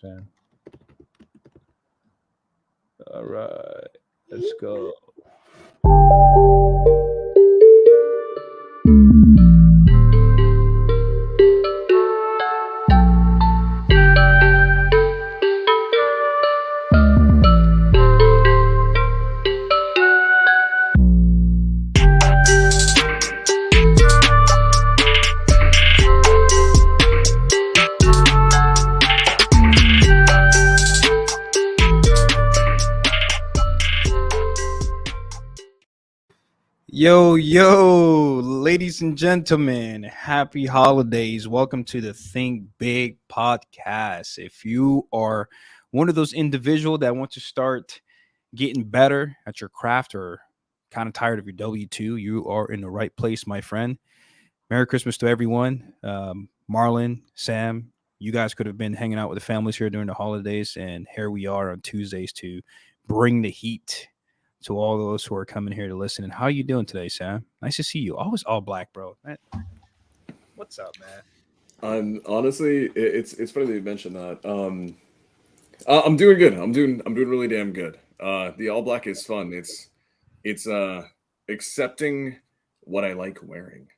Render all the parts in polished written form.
Sam. All right, let's go. Yo, ladies and gentlemen, happy holidays. Welcome to the Think Big podcast. If you are one of those individuals that want to start getting better at your craft or kind of tired of your W-2, you are in the right place, my friend. Merry Christmas to everyone. Marlon, Sam, you guys could have been hanging out with the families here during the holidays, and here we are on Tuesdays to bring the heat to all those who are coming here to listen. And how you doing today, Sam? Nice to see you. Always all black, bro. Man, what's up, man? I'm honestly, it's funny that you mentioned that. I'm doing good. I'm doing really damn good. The all black is fun. It's accepting what I like wearing,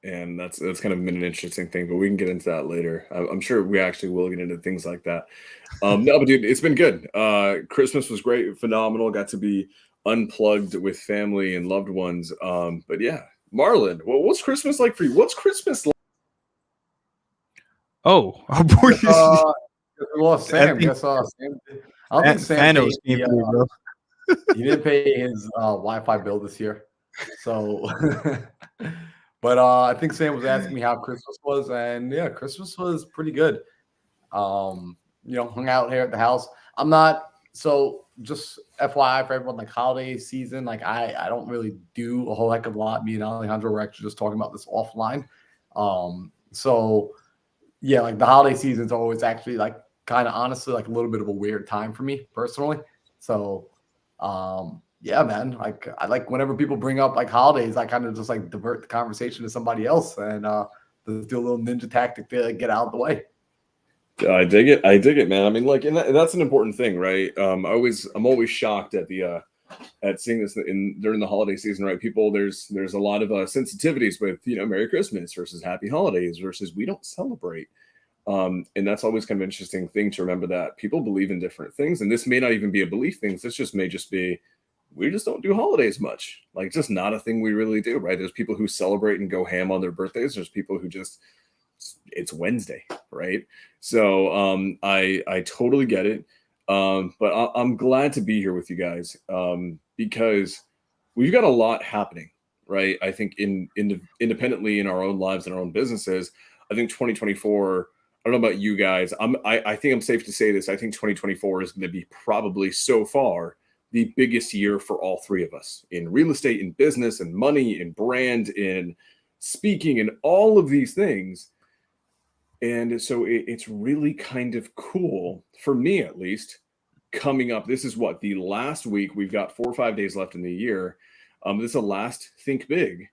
and that's kind of been an interesting thing. But we can get into that later. I'm sure we actually will get into things like that. No, but dude, it's been good. Christmas was great, phenomenal. Got to be unplugged with family and loved ones. But yeah, Marlon, what's Christmas like for you? What's Christmas like? Oh, Well, Sam. Sam. I don't think Sam Thanos paid came through, bro. he didn't pay his Wi-Fi bill this year. So, but I think Sam was asking me how Christmas was, and yeah, Christmas was pretty good. Hung out here at the house. I'm not just FYI for everyone, like holiday season, like I don't really do a whole heck of a lot. Me and Alejandro were actually just talking about this offline. Yeah, like the holiday season's always actually like kind of honestly like a little bit of a weird time for me personally. So yeah, man, like I like whenever people bring up like holidays, I kind of just like divert the conversation to somebody else and just do a little ninja tactic to get out of the way. I dig it, man. I mean, like, and that's an important thing, right? I'm always shocked at at seeing this during the holiday season, right? People, there's a lot of sensitivities with Merry Christmas versus Happy Holidays versus we don't celebrate, and that's always kind of an interesting thing to remember that people believe in different things, and this may not even be a belief thing. This may just be we just don't do holidays much, like just not a thing we really do, right? There's people who celebrate and go ham on their birthdays. There's people who just it's Wednesday, right? So I totally get it. But I'm glad to be here with you guys because we've got a lot happening, right? I think independently in our own lives and our own businesses. I think 2024. I don't know about you guys. I think I'm safe to say this. I think 2024 is going to be probably so far the biggest year for all three of us in real estate, in business, and money, in brand, in speaking, and all of these things. And so it's really kind of cool for me, at least, coming up. This is what the last week. We've got 4 or 5 days left in the year. This is the last Think Big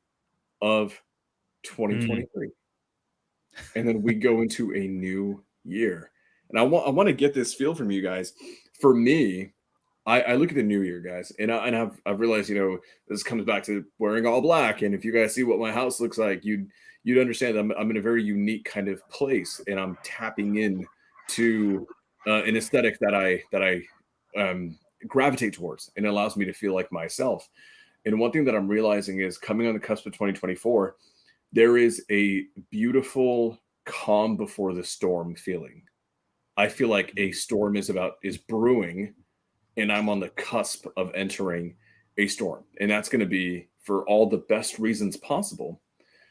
of 2023, and then we go into a new year. And I want to get this feel from you guys. For me, I look at the new year, guys, and I've realized this comes back to wearing all black. And if you guys see what my house looks like, you'd understand that I'm in a very unique kind of place, and I'm tapping in to an aesthetic that I gravitate towards, and it allows me to feel like myself. And one thing that I'm realizing is coming on the cusp of 2024, there is a beautiful calm before the storm feeling. I feel like a storm is brewing, and I'm on the cusp of entering a storm, and that's going to be for all the best reasons possible.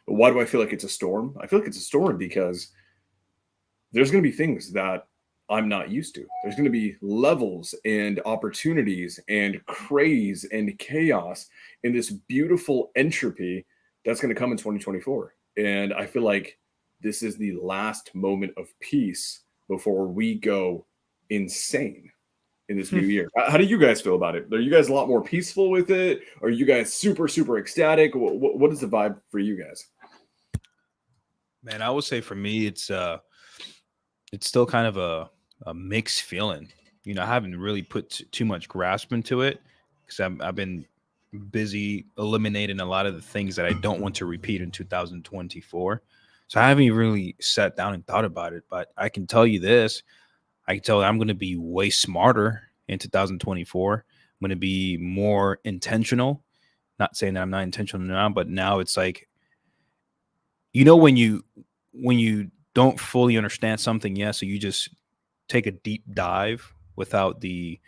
Why do I feel like it's a storm? I feel like it's a storm because there's going to be things that I'm not used to. There's going to be levels and opportunities and craze and chaos in this beautiful entropy that's going to come in 2024. And I feel like this is the last moment of peace before we go insane in this new year. How do you guys feel about it? Are you guys a lot more peaceful with it? Are you guys super, super ecstatic? What is the vibe for you guys? Man, I would say for me, it's still kind of a a mixed feeling. You know, I haven't really put too much grasp into it because I've been busy eliminating a lot of the things that I don't want to repeat in 2024. So I haven't even really sat down and thought about it. But I can tell you this: I can tell I'm going to be way smarter in 2024. I'm going to be more intentional. Not saying that I'm not intentional now, but now it's like, you know, when you don't fully understand something yet, so you just take a deep dive without the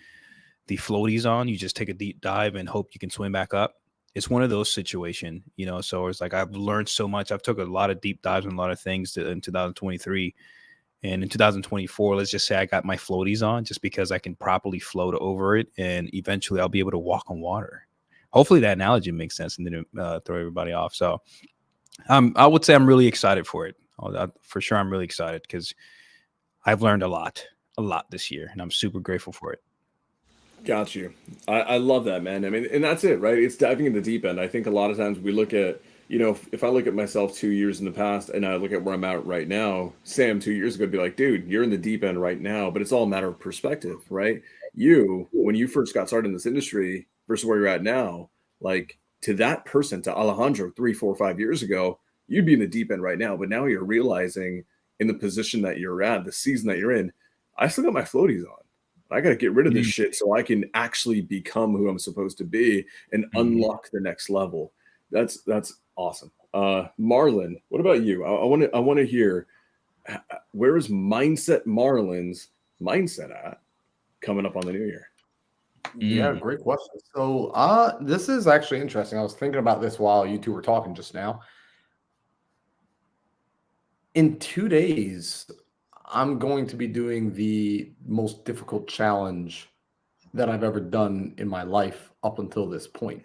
floaties on. You just take a deep dive and hope you can swim back up. It's one of those situations, you know. So it's like I've learned so much. I've took a lot of deep dives on a lot of things in 2023, and in 2024, let's just say I got my floaties on just because I can properly float over it, and eventually I'll be able to walk on water. Hopefully that analogy makes sense and didn't throw everybody off. So I would say I'm really excited for it. For sure, I'm really excited because I've learned a lot this year, and I'm super grateful for it. Got you. I love that, man. I mean, and that's it, right? It's diving in the deep end. I think a lot of times we look at, you know, if I look at myself 2 years in the past and I look at where I'm at right now, Sam 2 years ago would be like, dude, you're in the deep end right now, but it's all a matter of perspective, right? You, when you first got started in this industry versus where you're at now, like to that person, to Alejandro 3, 4, 5 years ago, you'd be in the deep end right now. But now you're realizing in the position that you're at, the season that you're in, I still got my floaties on. I got to get rid of this shit so I can actually become who I'm supposed to be and unlock the next level. That's awesome. Marlon, what about you? I want to hear, where is Mindset Marlon's mindset at coming up on the new year? Yeah, great question. So this is actually interesting. I was thinking about this while you two were talking just now. In 2 days, I'm going to be doing the most difficult challenge that I've ever done in my life up until this point,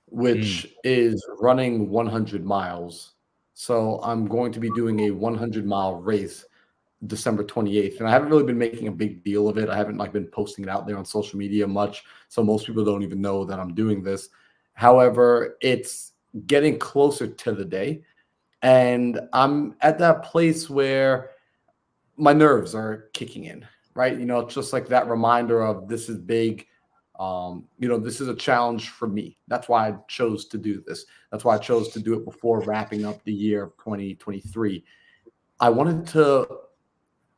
which is running 100 miles. So I'm going to be doing a 100-mile race December 28th. And I haven't really been making a big deal of it. I haven't like been posting it out there on social media much. So most people don't even know that I'm doing this. However, it's getting closer to the day. And I'm at that place where my nerves are kicking in, right? You know, it's just like that reminder of this is big. You know, this is a challenge for me. That's why I chose to do this. That's why I chose to do it before wrapping up the year of 2023. I wanted to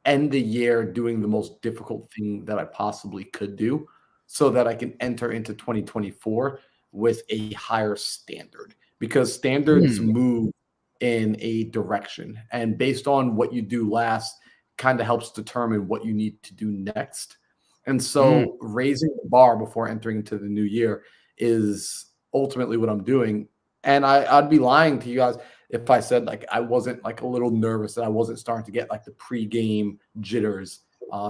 end the year doing the most difficult thing that I possibly could do so that I can enter into 2024 with a higher standard, because standards move in a direction, and based on what you do last kind of helps determine what you need to do next. And so raising the bar before entering into the new year is ultimately what I'm doing. And I'd be lying to you guys if I said like I wasn't like a little nervous, that I wasn't starting to get like the pregame jitters.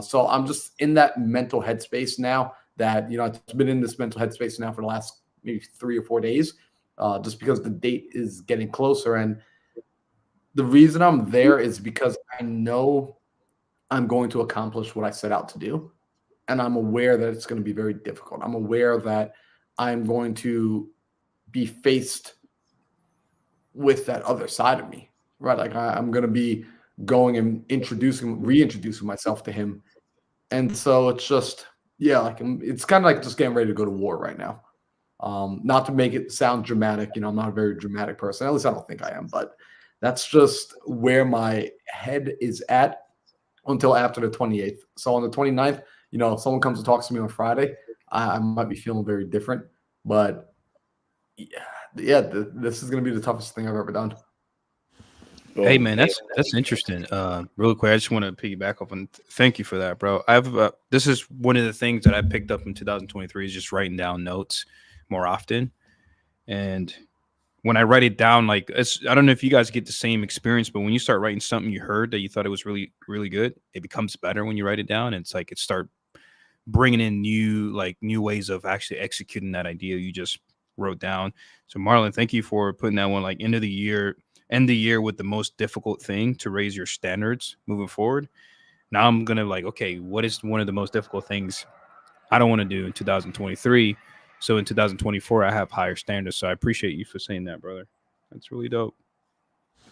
So I'm just in that mental headspace now that, you know, I've been in this mental headspace now for the last maybe 3 or 4 days, just because the date is getting closer. And the reason I'm there is because I know I'm going to accomplish what I set out to do. And I'm aware that it's going to be very difficult. I'm aware that I'm going to be faced with that other side of me, right? Like I'm going to be going and reintroducing myself to him. And so it's just, yeah, like it's kind of like just getting ready to go to war right now. Not to make it sound dramatic, you know, I'm not a very dramatic person. At least I don't think I am, but that's just where my head is at until after the 28th. So on the 29th, you know, if someone comes and talks to me on Friday, I might be feeling very different. But yeah, this is going to be the toughest thing I've ever done. Hey man, that's interesting. Real quick, I just want to piggyback off and thank you for that, bro. This is one of the things that I picked up in 2023 is just writing down notes more often. And when I write it down, like I don't know if you guys get the same experience, but when you start writing something you heard that you thought it was really, really good, it becomes better when you write it down. And it's like it start bringing in new ways of actually executing that idea you just wrote down. So Marlon, thank you for putting that one like end the year with the most difficult thing to raise your standards moving forward. Now I'm gonna like, okay, what is one of the most difficult things I don't want to do in 2023? So in 2024, I have higher standards. So I appreciate you for saying that, brother. That's really dope.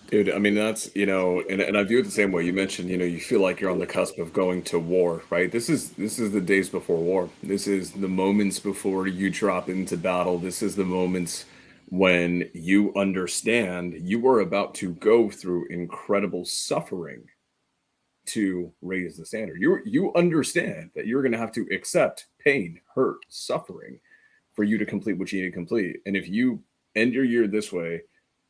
Dude, I mean, that's, and I view it the same way. You mentioned, you feel like you're on the cusp of going to war, right? This is the days before war. This is the moments before you drop into battle. This is the moments when you understand you are about to go through incredible suffering to raise the standard. You understand that you're going to have to accept pain, hurt, suffering for you to complete what you need to complete. And if you end your year this way,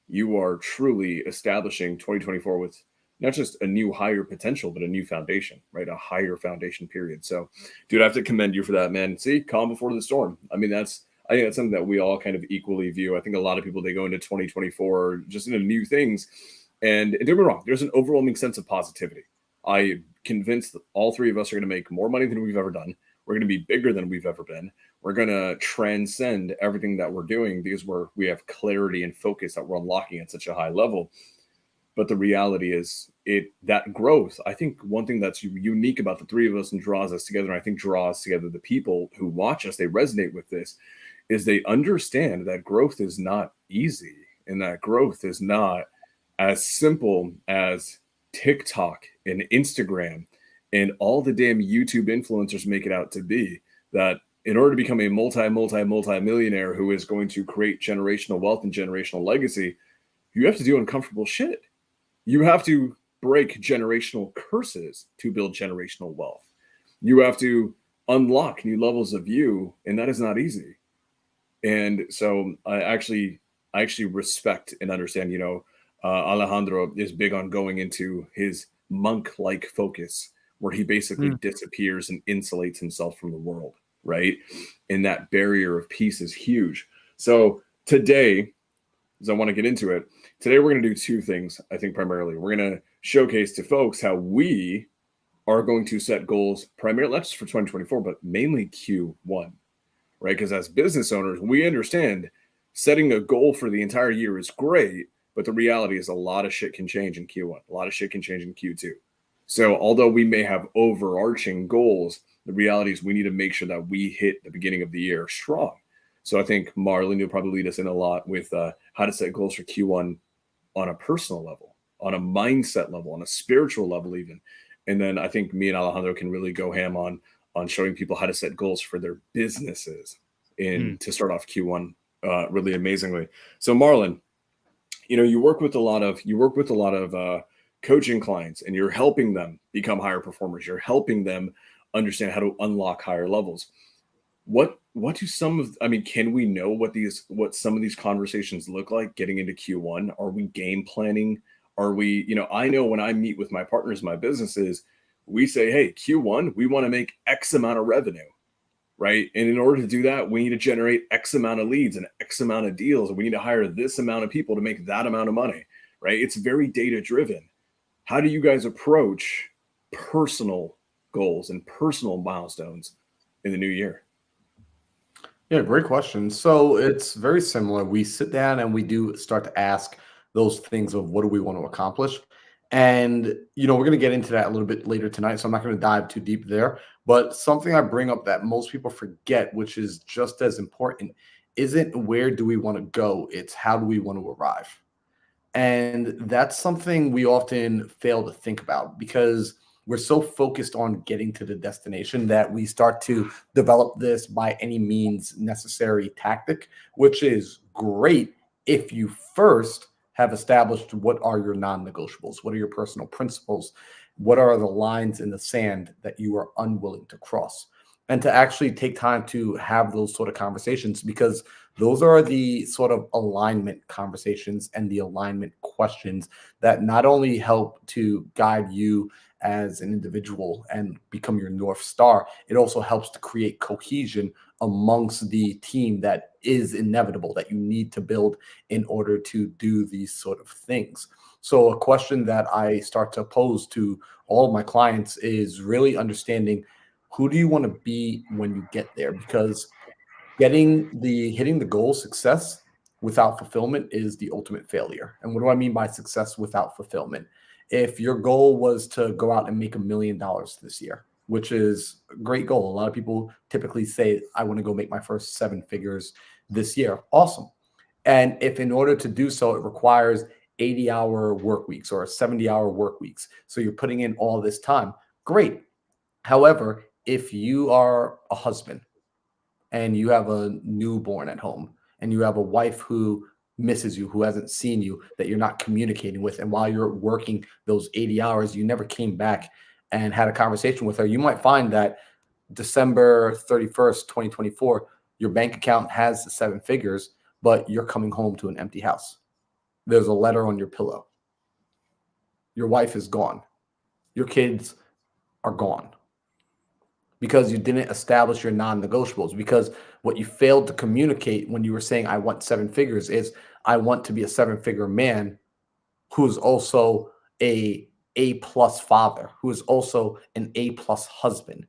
you are truly establishing 2024 with not just a new higher potential, but a new foundation, right? A higher foundation period. So, dude, I have to commend you for that, man. See, calm before the storm. I mean, I think that's something that we all kind of equally view. I think a lot of people, they go into 2024 just into new things. And don't get me wrong, there's an overwhelming sense of positivity. I'm convinced that all three of us are going to make more money than we've ever done. We're going to be bigger than we've ever been. We're going to transcend everything that we're doing because we have clarity and focus that we're unlocking at such a high level. But the reality is that growth, I think one thing that's unique about the three of us and draws us together, and I think draws together the people who watch us, they resonate with this, is they understand that growth is not easy and that growth is not as simple as TikTok and Instagram and all the damn YouTube influencers make it out to be. That in order to become a multi-millionaire who is going to create generational wealth and generational legacy, you have to do uncomfortable shit. You have to break generational curses to build generational wealth. You have to unlock new levels of you, and that is not easy. And so I actually respect and understand, Alejandro is big on going into his monk-like focus where he basically disappears and insulates himself from the world, right? And that barrier of peace is huge. So today, as I want to get into it, today we're going to do two things, I think primarily. We're going to showcase to folks how we are going to set goals primarily, not just for 2024, but mainly Q1, right? Because as business owners, we understand setting a goal for the entire year is great, but the reality is a lot of shit can change in Q1. A lot of shit can change in Q2. So although we may have overarching goals, the reality is we need to make sure that we hit the beginning of the year strong. So I think Marlon, you'll probably lead us in a lot with how to set goals for Q1 on a personal level, on a mindset level, on a spiritual level even. And then I think me and Alejandro can really go ham on showing people how to set goals for their businesses and to start off Q1 really amazingly. So Marlon, you work with a lot of coaching clients, and you're helping them become higher performers. You're helping them understand how to unlock higher levels. What do can we know what some of these conversations look like getting into Q1? Are we game planning? Are we, I know when I meet with my partners, my businesses, we say, hey, Q1, we want to make X amount of revenue, right? And in order to do that, we need to generate X amount of leads and X amount of deals. And we need to hire this amount of people to make that amount of money, right? It's very data driven. How do you guys approach personal goals and personal milestones in the new year? Yeah, great question. So it's very similar. We sit down and we do start to ask those things of what do we want to accomplish. And, we're going to get into that a little bit later tonight. So I'm not going to dive too deep there. But something I bring up that most people forget, which is just as important, isn't where do we want to go? It's how do we want to arrive? And that's something we often fail to think about because we're so focused on getting to the destination that we start to develop this by any means necessary tactic, which is great if you first have established what are your non-negotiables, what are your personal principles, what are the lines in the sand that you are unwilling to cross, and to actually take time to have those sort of conversations, because those are the sort of alignment conversations and the alignment questions that not only help to guide you as an individual and become your North Star, it also helps to create cohesion amongst the team that is inevitable that you need to build in order to do these sort of things. So a question that I start to pose to all of my clients is really understanding who do you want to be when you get there? Because hitting the goal success without fulfillment is the ultimate failure. And what do I mean by success without fulfillment? If your goal was to go out and make $1 million this year, which is a great goal. A lot of people typically say, I want to go make my first 7 figures this year. Awesome. And if in order to do so, it requires 80-hour work weeks or 70-hour work weeks. So you're putting in all this time. Great. However, if you are a husband and you have a newborn at home and you have a wife who misses you, who hasn't seen you, that you're not communicating with, and while you're working those 80 hours, you never came back and had a conversation with her, you might find that December 31st, 2024, your bank account has the 7 figures, but you're coming home to an empty house. There's a letter on your pillow. Your wife is gone. Your kids are gone because you didn't establish your non-negotiables. Because what you failed to communicate when you were saying, I want 7 figures, is I want to be a 7-figure man who's also a A+ father, who is also an A+ husband.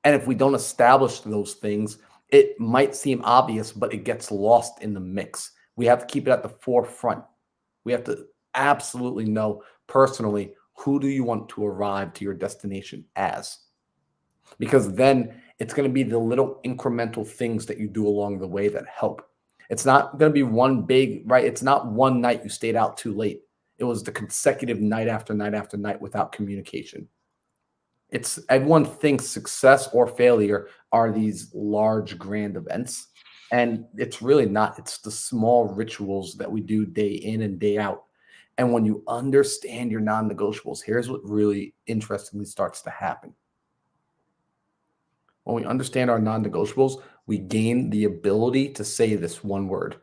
And if we don't establish those things, it might seem obvious, but it gets lost in the mix. We have to keep it at the forefront. We have to absolutely know personally, who do you want to arrive to your destination as? Because then it's going to be the little incremental things that you do along the way that help. It's not going to be one big, right? It's not one night you stayed out too late. It was the consecutive night after night after night without communication. It's everyone thinks success or failure are these large, grand events. And it's really not. It's the small rituals that we do day in and day out. And when you understand your non-negotiables, here's what really interestingly starts to happen. When we understand our non-negotiables, we gain the ability to say this one word: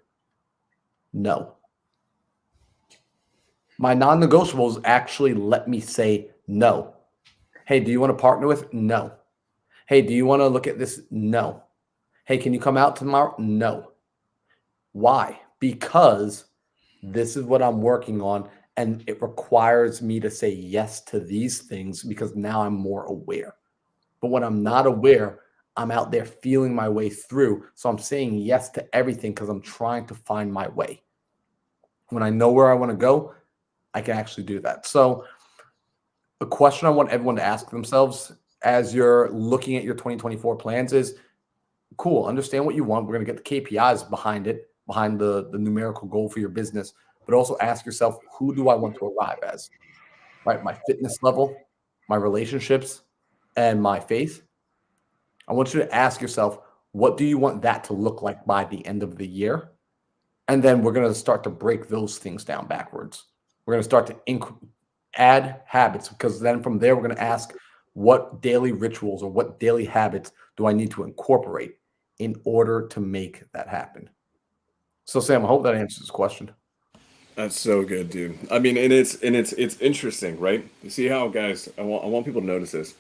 no. My non-negotiables actually let me say no. Hey, do you want to partner with? No. Hey, do you want to look at this? No. Hey, can you come out tomorrow? No. Why? Because this is what I'm working on, and it requires me to say yes to these things because now I'm more aware. But when I'm not aware, I'm out there feeling my way through. So I'm saying yes to everything because I'm trying to find my way. When I know where I want to go, I can actually do that. So the question I want everyone to ask themselves as you're looking at your 2024 plans is, cool, understand what you want. We're going to get the KPIs behind it, behind the numerical goal for your business, but also ask yourself, who do I want to arrive as? Right? My fitness level, my relationships, and my faith. I want you to ask yourself, what do you want that to look like by the end of the year? And then we're going to start to break those things down backwards. We're going to start to add habits, because then from there, we're going to ask, what daily rituals or what daily habits do I need to incorporate in order to make that happen? So Sam, I hope that answers this question. That's so good, dude. I mean, and it's interesting, right? You see how, guys, I want people to notice this.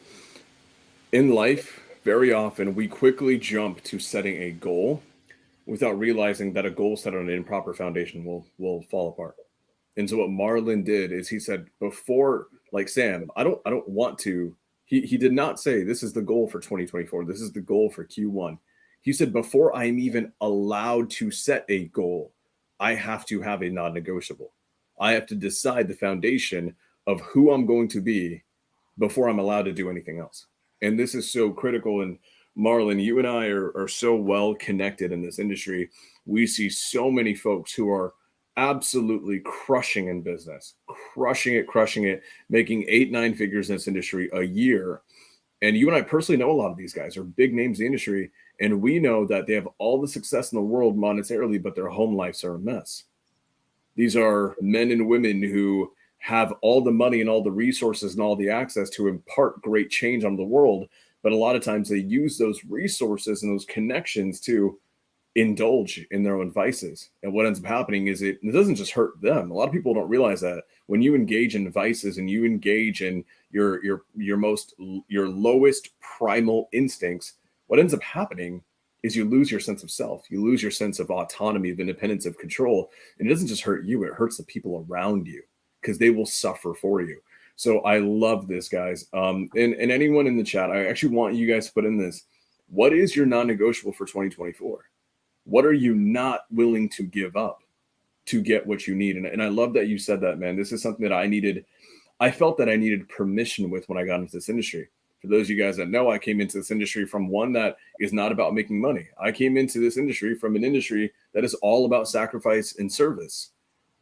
In life, very often we quickly jump to setting a goal without realizing that a goal set on an improper foundation will fall apart. And so what Marlon did is he said, before, like Sam, I don't want to. He did not say this is the goal for 2024. This is the goal for Q1. He said, before I'm even allowed to set a goal, I have to have a non-negotiable. I have to decide the foundation of who I'm going to be before I'm allowed to do anything else. And this is so critical. And Marlon, you and I are so well connected in this industry. We see so many folks who are absolutely crushing in business, crushing it, making 8-9 figures in this industry a year. And you and I personally know a lot of these guys are big names in the industry. And we know that they have all the success in the world monetarily, but their home lives are a mess. These are men and women who have all the money and all the resources and all the access to impart great change on the world. But a lot of times they use those resources and those connections to indulge in their own vices. And what ends up happening is it doesn't just hurt them. A lot of people don't realize that when you engage in vices and you engage in your lowest primal instincts, what ends up happening is you lose your sense of self. You lose your sense of autonomy, of independence, of control. And it doesn't just hurt you, it hurts the people around you because they will suffer for you. So I love this, guys. And anyone in the chat, I actually want you guys to put in this. What is your non-negotiable for 2024? What are you not willing to give up to get what you need? And I love that you said that, man. This is something that I needed. I felt that I needed permission with when I got into this industry. For those of you guys that know, I came into this industry from one that is not about making money. I came into this industry from an industry that is all about sacrifice and service.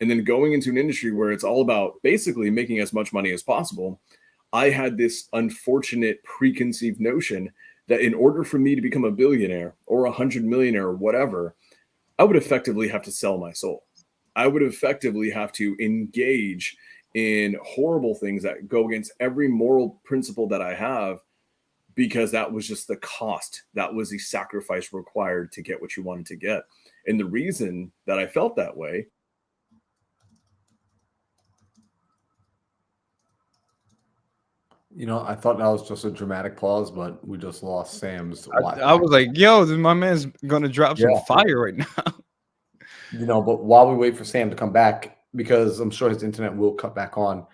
and then going into an industry where it's all about basically making as much money as possible, I had this unfortunate preconceived notion that in order for me to become a billionaire or 100 millionaire or whatever, I would effectively have to sell my soul. I would effectively have to engage in horrible things that go against every moral principle that I have, because that was just the cost. That was the sacrifice required to get what you wanted to get. And the reason that I felt that way. You know, I thought that was just a dramatic pause, but we just lost Sam's Wi-Fi. I was like, yo, my man's gonna drop some fire right now. You know, but while we wait for Sam to come back, because I'm sure his internet will cut back on,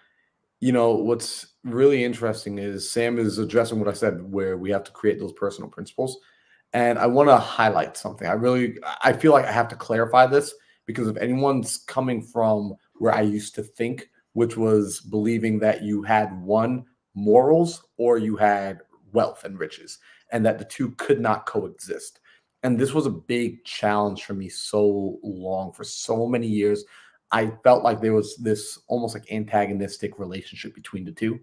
you know, what's really interesting is Sam is addressing what I said, where we have to create those personal principles. And I want to highlight something. I feel like I have to clarify this, because if anyone's coming from where I used to think, which was believing that you had one, morals, or you had wealth and riches, and that the two could not coexist. And this was a big challenge for me so long, for so many years. I felt like there was this almost like antagonistic relationship between the two,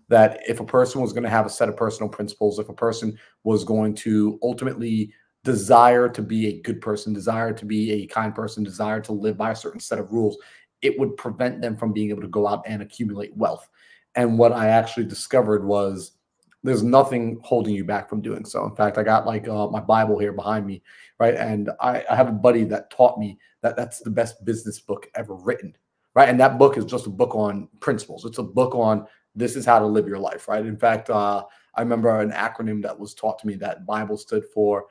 that if a person was going to have a set of personal principles, if a person was going to ultimately desire to be a good person, desire to be a kind person, desire to live by a certain set of rules, it would prevent them from being able to go out and accumulate wealth. And what I actually discovered was there's nothing holding you back from doing so. In fact, I got like my Bible here behind me, right? And I have a buddy that taught me that that's the best business book ever written, right? And that book is just a book on principles. It's a book on this is how to live your life, right? In fact, I remember an acronym that was taught to me that Bible stood for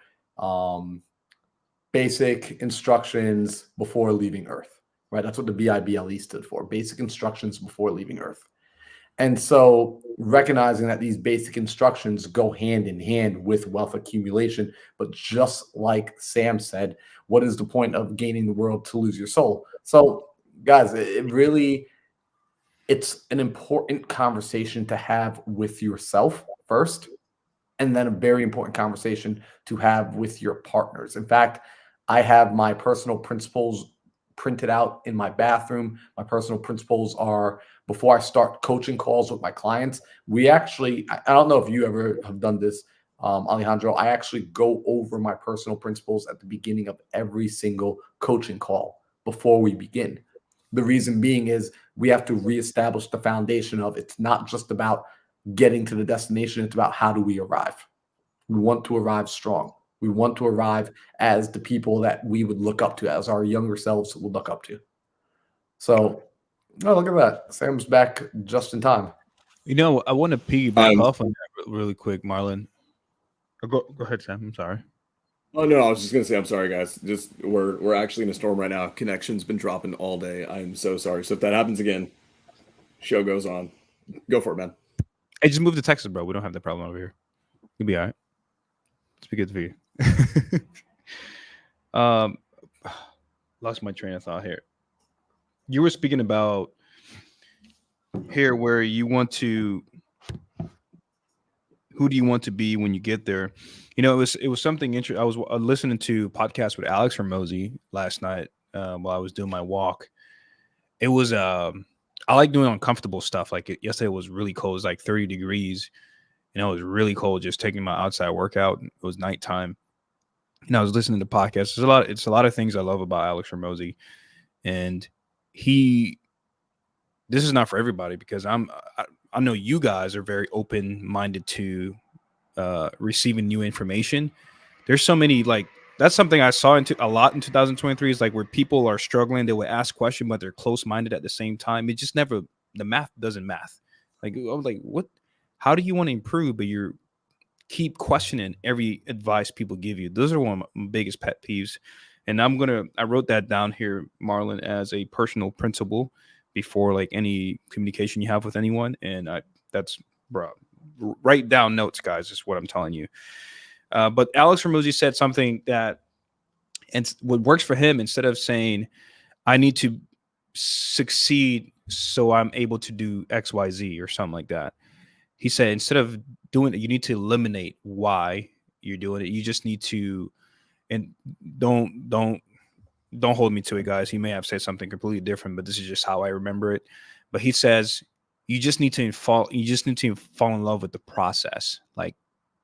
basic instructions before leaving Earth, right? That's what the BIBLE stood for, basic instructions before leaving Earth. And so recognizing that these basic instructions go hand in hand with wealth accumulation, but just like Sam said, what is the point of gaining the world to lose your soul? So guys, it's an important conversation to have with yourself first, and then a very important conversation to have with your partners. In fact, I have my personal principles printed out in my bathroom. My personal principles are, before I start coaching calls with my clients, we actually, I don't know if you ever have done this, Alejandro, I actually go over my personal principles at the beginning of every single coaching call before we begin. The reason being is we have to reestablish the foundation of it's not just about getting to the destination, it's about how do we arrive. We want to arrive strong. We want to arrive as the people that we would look up to, as our younger selves would look up to. So, oh, look at that. Sam's back just in time. You know, I want to piggyback off on that really quick, Marlon. Go ahead, Sam. I'm sorry. Oh no, I was just gonna say I'm sorry, guys. Just we're actually in a storm right now. Connection's been dropping all day. I'm so sorry. So if that happens again, show goes on. Go for it, man. Hey, just move to Texas, bro. We don't have that problem over here. You'll be all right. It's be good for you. Lost my train of thought here. You were speaking about here where you want to, who do you want to be when you get there? You know, it was something interesting. I was listening to a podcast with Alex Hormozi last night while I was doing my walk. It was I like doing uncomfortable stuff. Like yesterday was really cold. It was like 30 degrees. You know, it was really cold just taking my outside workout. It was nighttime. And I was listening to podcasts. It's a lot of things I love about Alex Hormozi. And this is not for everybody, because I know you guys are very open-minded to receiving new information. There's so many, like, that's something I saw a lot in 2023 is like where people are struggling. They would ask questions, but they're close-minded at the same time. It just never, the math doesn't math. Like, I was like, what? How do you want to improve, but you keep questioning every advice people give you? Those are one of my biggest pet peeves. And I wrote that down here, Marlon, as a personal principle before like any communication you have with anyone. And write down notes, guys, is what I'm telling you. But Alex Hormozi said something that, and what works for him, instead of saying, I need to succeed so I'm able to do X, Y, Z or something like that. He said, instead of doing it, you need to eliminate why you're doing it. You just need to, and don't don't hold me to it, guys. He may have said something completely different, but this is just how I remember it. But he says you just need to fall in love with the process. Like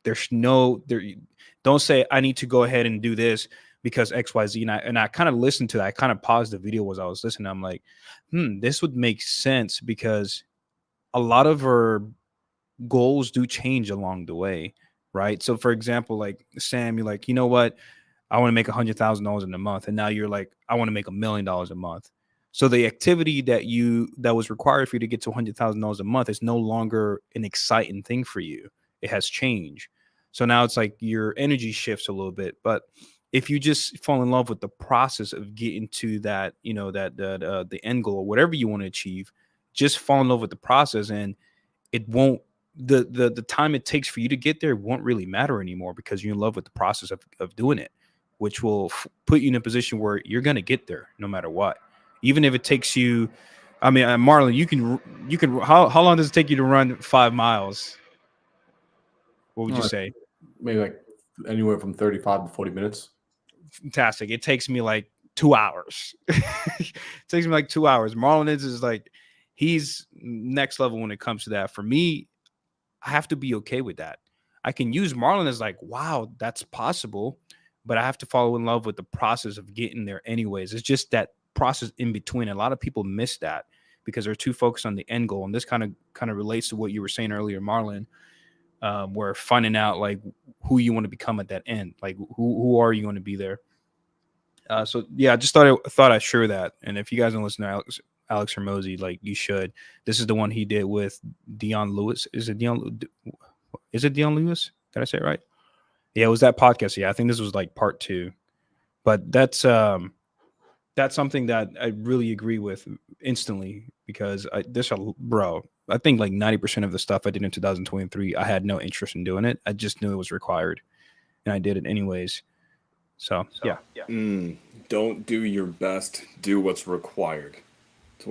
there's no there. Don't say I need to go ahead and do this because XYZ. And I kind of listened to that. I kind of paused the video as I was listening. I'm like, this would make sense because a lot of our goals do change along the way, right? So for example, like Sam, you're like, you know what? I want to make $100,000 in a month. And now you're like, I want to make $1 million a month. So the activity that was required for you to get to $100,000 a month is no longer an exciting thing for you. It has changed. So now it's like your energy shifts a little bit. But if you just fall in love with the process of getting to that, the end goal or whatever you want to achieve, just fall in love with the process, and it won't the time it takes for you to get there won't really matter anymore because you're in love with the process of doing it, which will put you in a position where you're going to get there no matter what. Even if it takes you, I mean, Marlon, you can, how long does it take you to run 5 miles? What would you say? Maybe like anywhere from 35 to 40 minutes. Fantastic. It takes me like 2 hours. It takes me like 2 hours. Marlon is like, he's next level when it comes to that. For me, I have to be okay with that. I can use Marlon as like, wow, that's possible, but I have to fall in love with the process of getting there anyways. It's just that process in between. A lot of people miss that because they're too focused on the end goal. And this kind of relates to what you were saying earlier, Marlon, where finding out like who you want to become at that end. Like who are you going to be there? So yeah, I just thought I'd share that. And if you guys don't listen to Alex Hormozi, like you should. This is the one he did with Dion Lewis. Is it Dion Lewis? Did I say it right? Yeah, it was that podcast. Yeah, I think this was like part 2. But that's something that I really agree with instantly because I think like 90% of the stuff I did in 2023, I had no interest in doing it. I just knew it was required, and I did it anyways. So yeah. Don't do your best. Do what's required. It's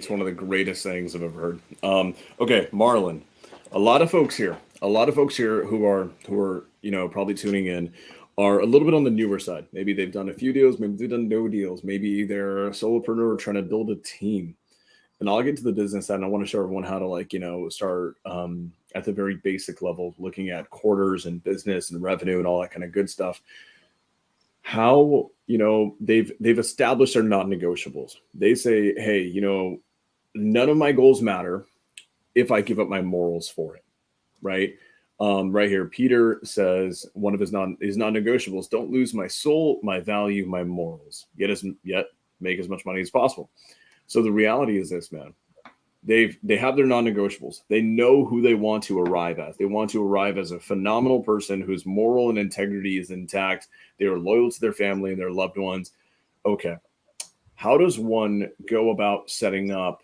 one of the greatest things I've ever heard. Okay, Marlon. A lot of folks here who are probably tuning in are a little bit on the newer side. Maybe they've done a few deals, maybe they've done no deals, maybe they're a solopreneur trying to build a team. And I'll get to the business side, and I want to show everyone how to start at the very basic level, looking at quarters and business and revenue and all that kind of good stuff. How they've established their non-negotiables. They say, hey, none of my goals matter if I give up my morals for it, right? Right here, Peter says one of his non-negotiables: don't lose my soul, my value, my morals. Yet make as much money as possible. So the reality is this, man. They have their non-negotiables. They know who they want to arrive at. They want to arrive as a phenomenal person whose moral and integrity is intact. They are loyal to their family and their loved ones. Okay. How does one go about setting up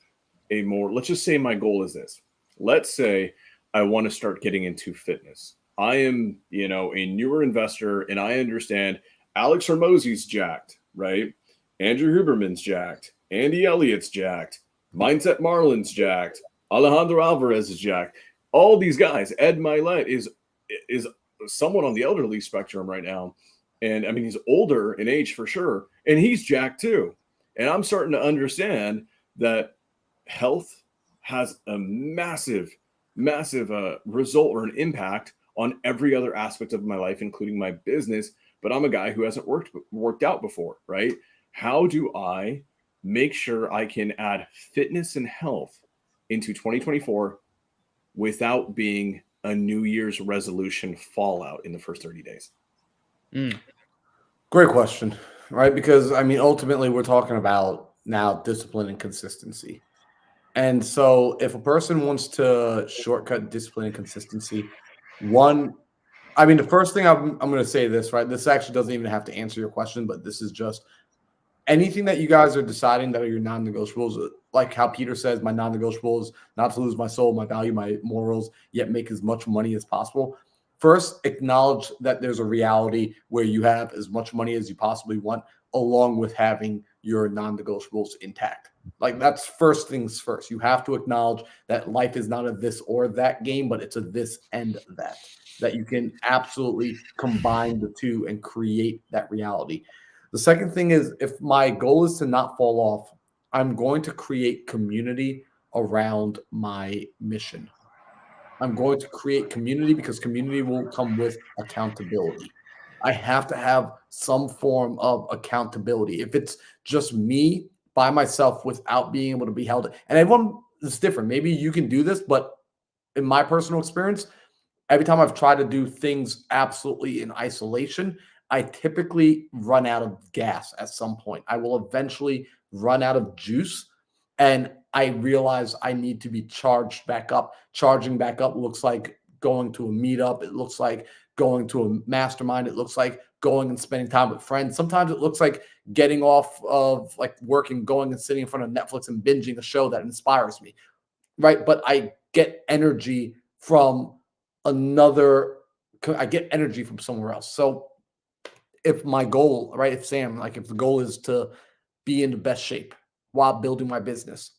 let's just say my goal is this. Let's say I want to start getting into fitness. I am, a newer investor, and I understand Alex Hormozi's jacked, right? Andrew Huberman's jacked. Andy Elliott's jacked. Mindset Marlon's jacked. Alejandro Alvarez is jacked. All these guys. Ed Milet is somewhat on the elderly spectrum right now. And I mean, he's older in age for sure. And he's jacked too. And I'm starting to understand that health has a massive result or an impact on every other aspect of my life, including my business. But I'm a guy who hasn't worked out before, right? How do I make sure I can add fitness and health into 2024 without being a New Year's resolution fallout in the first 30 days? Great question, right? Because I mean, ultimately we're talking about now discipline and consistency. And so if a person wants to shortcut discipline and consistency, the first thing I'm going to say this, right? This actually doesn't even have to answer your question, but this is just anything that you guys are deciding that are your non-negotiables, like how Peter says, my non-negotiable is not to lose my soul, my value, my morals, yet make as much money as possible. First, acknowledge that there's a reality where you have as much money as you possibly want, along with having your non-negotiables intact. Like that's first things first. You have to acknowledge that life is not a this or that game, but it's a this and that you can absolutely combine the two and create that reality. The second thing is, if my goal is to not fall off, I'm going to create community around my mission. I'm going to create community because community will come with accountability. I have to have some form of accountability. If it's just me by myself without being able to be held, and everyone is different. Maybe you can do this, but in my personal experience, every time I've tried to do things absolutely in isolation, I typically run out of gas at some point. I will eventually run out of juice, and I realize I need to be charged back up. Charging back up looks like going to a meetup. It looks like going to a mastermind. It looks like going and spending time with friends. Sometimes it looks like getting off of like work and going and sitting in front of Netflix and binging a show that inspires me, right? But I get energy from I get energy from somewhere else. So if my goal, right, if the goal is to be in the best shape while building my business,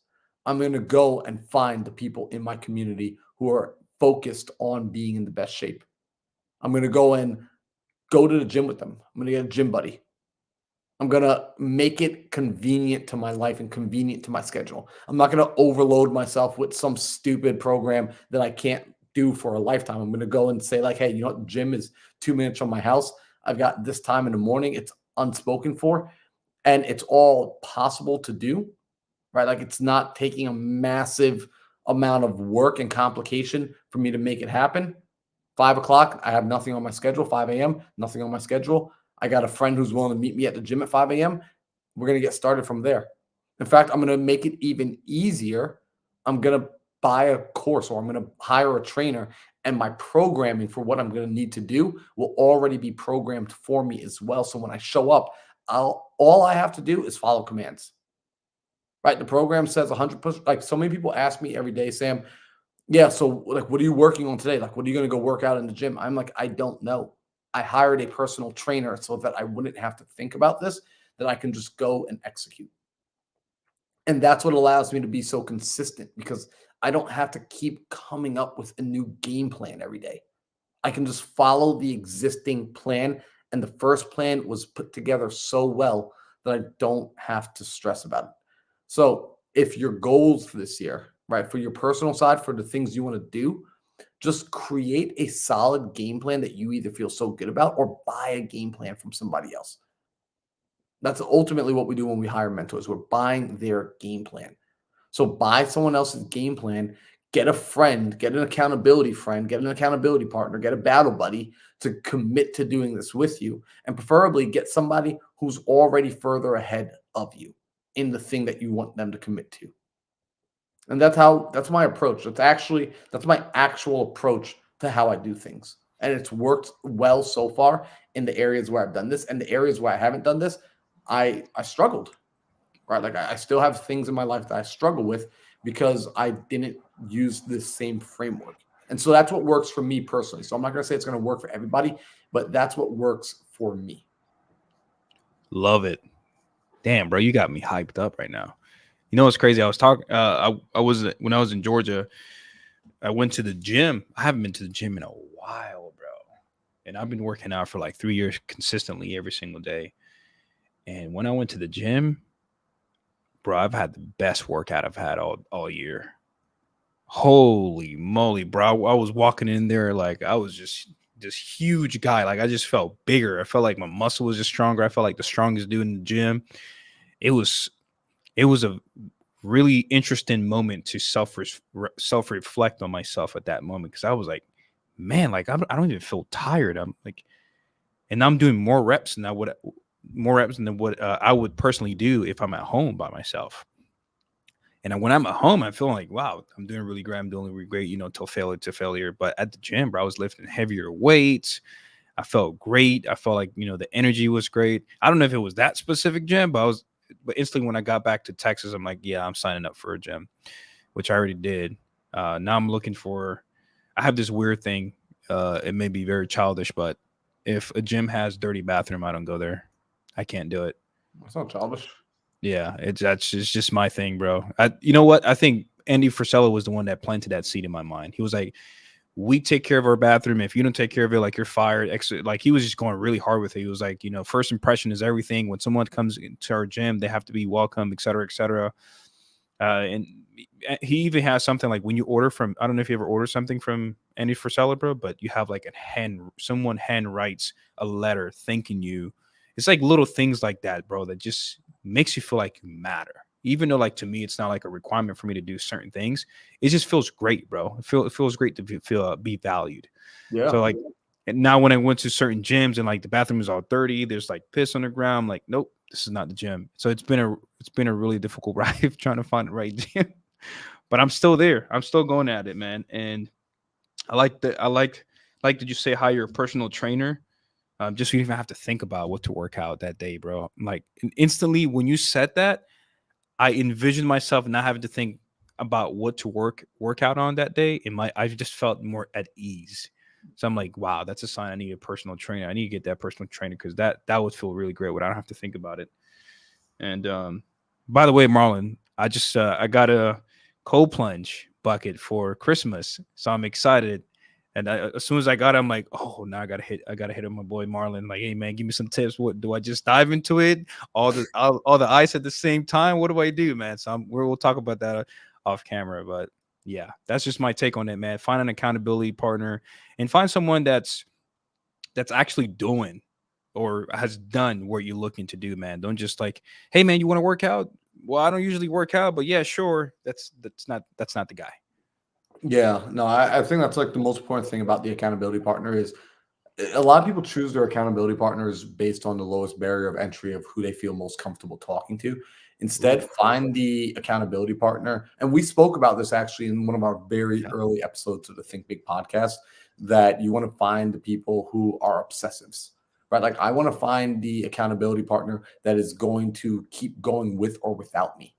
I'm going to go and find the people in my community who are focused on being in the best shape. I'm going to go to the gym with them. I'm going to get a gym buddy. I'm going to make it convenient to my life and convenient to my schedule. I'm not going to overload myself with some stupid program that I can't do for a lifetime. I'm going to go and say like, hey, you know what? The gym is 2 minutes from my house. I've got this time in the morning. It's unspoken for, and it's all possible to do, right? Like it's not taking a massive amount of work and complication for me to make it happen. 5 o'clock, I have nothing on my schedule. 5 a.m., nothing on my schedule. I got a friend who's willing to meet me at the gym at 5 a.m. We're going to get started from there. In fact, I'm going to make it even easier. I'm going to buy a course, or I'm going to hire a trainer, and my programming for what I'm going to need to do will already be programmed for me as well. So when I show up, all I have to do is follow commands, right? The program says 100%. Like so many people ask me every day, Sam, yeah, so like, what are you working on today? Like, what are you going to go work out in the gym? I'm like, I don't know. I hired a personal trainer so that I wouldn't have to think about this, that I can just go and execute. And that's what allows me to be so consistent, because I don't have to keep coming up with a new game plan every day. I can just follow the existing plan. And the first plan was put together so well that I don't have to stress about it. So if your goals for this year, right, for your personal side, for the things you want to do, just create a solid game plan that you either feel so good about, or buy a game plan from somebody else. That's ultimately what we do when we hire mentors. We're buying their game plan. So buy someone else's game plan, get a friend, get an accountability friend, get an accountability partner, get a battle buddy to commit to doing this with you, and preferably get somebody who's already further ahead of you in the thing that you want them to commit to. And that's my approach. That's my actual approach to how I do things. And it's worked well so far in the areas where I've done this, and the areas where I haven't done this, I struggled, right? Like I still have things in my life that I struggle with because I didn't use this same framework. And so that's what works for me personally. So I'm not going to say it's going to work for everybody, but that's what works for me. Love it. Damn, bro, you got me hyped up right now. You know what's crazy? I was talking. When I was in Georgia, I went to the gym. I haven't been to the gym in a while, bro. And I've been working out for like 3 years consistently every single day. And when I went to the gym, bro, I've had the best workout I've had all year. Holy moly, bro. I was walking in there like I was just this huge guy. Like I just felt bigger. I felt like my muscle was just stronger. I felt like the strongest dude in the gym. It was a really interesting moment to self-reflect on myself at that moment, because I was like, man, like I don't even feel tired. I'm like, and I'm doing more reps than what I would personally do if I'm at home by myself. And when I'm at home, I feel like, wow, I'm doing really great. I'm doing really great, till failure to failure. But at the gym, bro, I was lifting heavier weights. I felt great. I felt like, the energy was great. I don't know if it was that specific gym, but instantly when I got back to Texas, I'm like, yeah, I'm signing up for a gym, which I already did. Now I'm looking I have this weird thing. It may be very childish, but if a gym has dirty bathroom, I don't go there. I can't do it. That's not childish. Yeah, it's just my thing, bro. You know what? I think Andy Frisella was the one that planted that seed in my mind. He was like, we take care of our bathroom. If you don't take care of it, like you're fired. Like he was just going really hard with it. He was like, first impression is everything. When someone comes into our gym, they have to be welcome, et cetera, et cetera. And he even has something like when you order from, I don't know if you ever order something from Andy Frisella, bro, but you have like someone hand writes a letter thanking you. It's like little things like that, bro, that just makes you feel like you matter. Even though, like, to me, it's not like a requirement for me to do certain things. It just feels great, bro. It feels great to be valued. Yeah. So, like, and now when I went to certain gyms and like the bathroom is all dirty, there's like piss on the ground. I'm like, nope, this is not the gym. So it's been a really difficult ride trying to find the right gym. But I'm still there. I'm still going at it, man. And I like that you say hire a personal trainer. Just so you don't even have to think about what to work out that day, bro. Like instantly when you said that, I envisioned myself not having to think about what to work out on that day. I just felt more at ease. So I'm like, wow, that's a sign I need a personal trainer. I need to get that personal trainer because that would feel really great when I don't have to think about it. And by the way, Marlon, I got a cold plunge bucket for Christmas, so I'm excited. And as soon as I got it, I'm like, oh, now I gotta hit up my boy Marlon. Like, hey man, give me some tips. What do I just dive into it? All the ice at the same time. What do I do, man? So we'll talk about that off camera. But yeah, that's just my take on it, man. Find an accountability partner and find someone that's actually doing or has done what you're looking to do, man. Don't just like, hey man, you want to work out? Well, I don't usually work out, but yeah, sure. That's not the guy. Yeah, no, I think that's like the most important thing about the accountability partner is a lot of people choose their accountability partners based on the lowest barrier of entry of who they feel most comfortable talking to. Instead, find the accountability partner. And we spoke about this actually in one of our very early episodes of the Think Big podcast, that you want to find the people who are obsessives, right? Like I want to find the accountability partner that is going to keep going with or without me,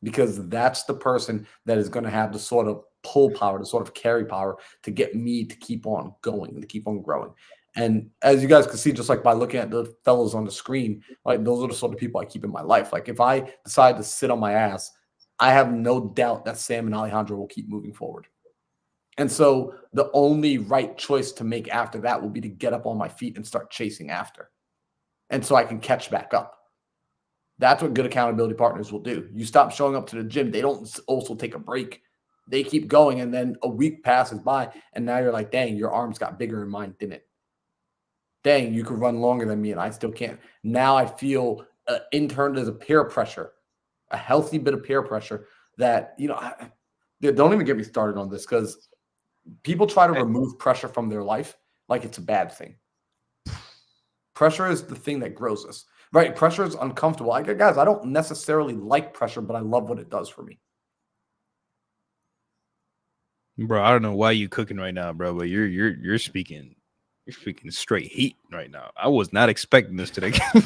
because that's the person that is going to have the sort of pull power, the sort of carry power to get me to keep on going and to keep on growing. And as you guys can see, just like by looking at the fellows on the screen, like those are the sort of people I keep in my life. Like if I decide to sit on my ass, I have no doubt that Sam and Alejandro will keep moving forward. And so the only right choice to make after that will be to get up on my feet and start chasing after. And so I can catch back up. That's what good accountability partners will do. You stop showing up to the gym, they don't also take a break. They keep going, and then a week passes by, and now you're like, dang, your arms got bigger and mine didn't. Dang, you could run longer than me, and I still can't. Now I feel interned as a peer pressure, a healthy bit of peer pressure that, don't even get me started on this, because people try to remove pressure from their life like it's a bad thing. Pressure is the thing that grows us, right? Pressure is uncomfortable. Guys, I don't necessarily like pressure, but I love what it does for me. Bro, I don't know why you cooking right now, bro, but you're speaking straight heat right now. I was not expecting this today. I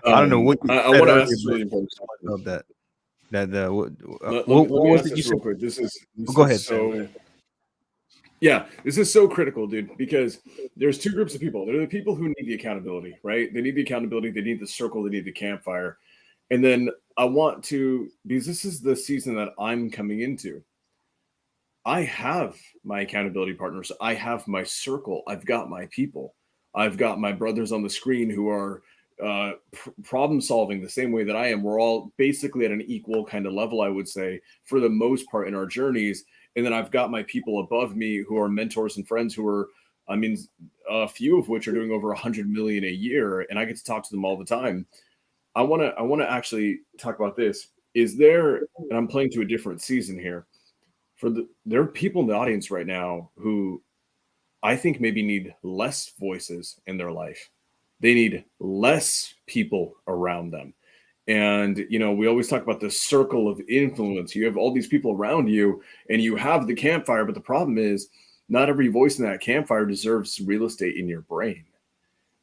don't know what I want to ask this really important about that. Let me ask this real quick. This go ahead. This is so critical, dude, because there's two groups of people. There are the people who need the accountability, right? They need the accountability. They need the circle. They need the campfire. And then I want to, because this is the season that I'm coming into, I have my accountability partners. I have my circle. I've got my people. I've got my brothers on the screen who are problem solving the same way that I am. We're all basically at an equal kind of level, I would say, for the most part in our journeys. And then I've got my people above me who are mentors and friends who are, a few of which are doing over 100 million a year, and I get to talk to them all the time. I want to actually talk about this. Is there, and I'm playing to a different season here, there are people in the audience right now who I think maybe need less voices in their life. They need less people around them. And, we always talk about the circle of influence. You have all these people around you and you have the campfire, but the problem is not every voice in that campfire deserves real estate in your brain.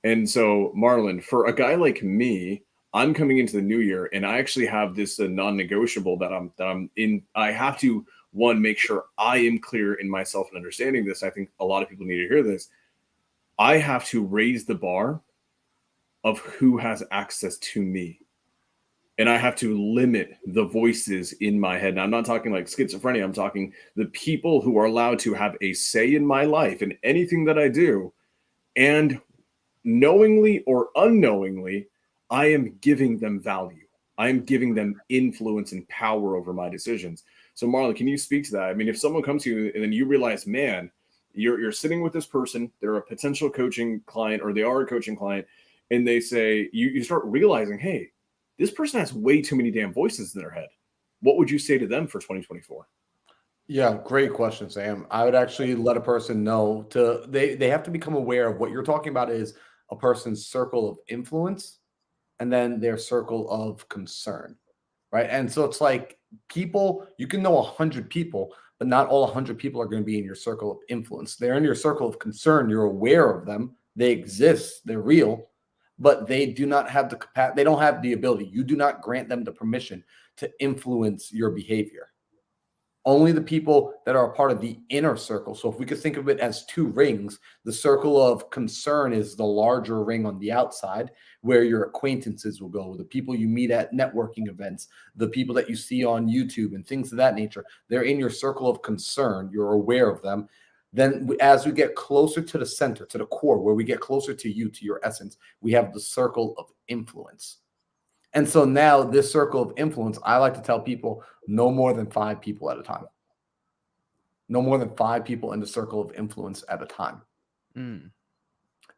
And so, Marlon, for a guy like me, I'm coming into the new year and I actually have this non-negotiable that I'm in. I have to, one, make sure I am clear in myself and understanding this. I think a lot of people need to hear this. I have to raise the bar of who has access to me. and I have to limit the voices in my head. And I'm not talking like schizophrenia. I'm talking the people who are allowed to have a say in my life and anything that I do. And knowingly or unknowingly, I am giving them value. I am giving them influence and power over my decisions. So Marlon, can you speak to that? I mean, if someone comes to you and then you realize, man, you're sitting with this person, they're a potential coaching client or they are a coaching client, and they say, you start realizing, hey, this person has way too many damn voices in their head. What would you say to them for 2024? Yeah, great question, Sam. I would actually let a person know they have to become aware of what you're talking about is a person's circle of influence and then their circle of concern, right? And so it's like people, you can know 100 people, but not all 100 people are going to be in your circle of influence. They're in your circle of concern. You're aware of them. They exist. They're real, but they do not have the capacity. They don't have the ability. You do not grant them the permission to influence your behavior. Only the people that are a part of the inner circle. So if we could think of it as two rings, the circle of concern is the larger ring on the outside where your acquaintances will go, the people you meet at networking events, the people that you see on YouTube and things of that nature. They're in your circle of concern. You're aware of them. Then as we get closer to the center, to the core, where we get closer to you, to your essence, we have the circle of influence. And so now this circle of influence, I like to tell people no more than 5 people at a time. No more than 5 people in the circle of influence at a time.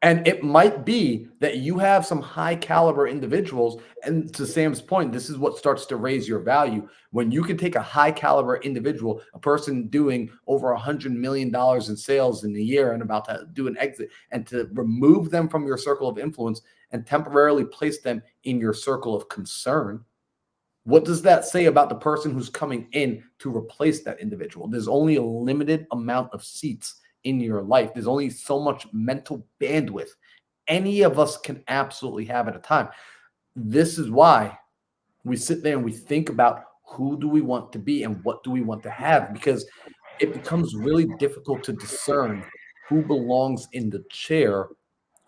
And it might be that you have some high caliber individuals. And to Sam's point, this is what starts to raise your value. When you can take a high caliber individual, a person doing over $100 million in sales in a year and about to do an exit, and to remove them from your circle of influence and temporarily place them in your circle of concern. What does that say about the person who's coming in to replace that individual? There's only a limited amount of seats in your life. There's only so much mental bandwidth any of us can absolutely have at a time. This is why we sit there and we think about who do we want to be and what do we want to have, because it becomes really difficult to discern who belongs in the chair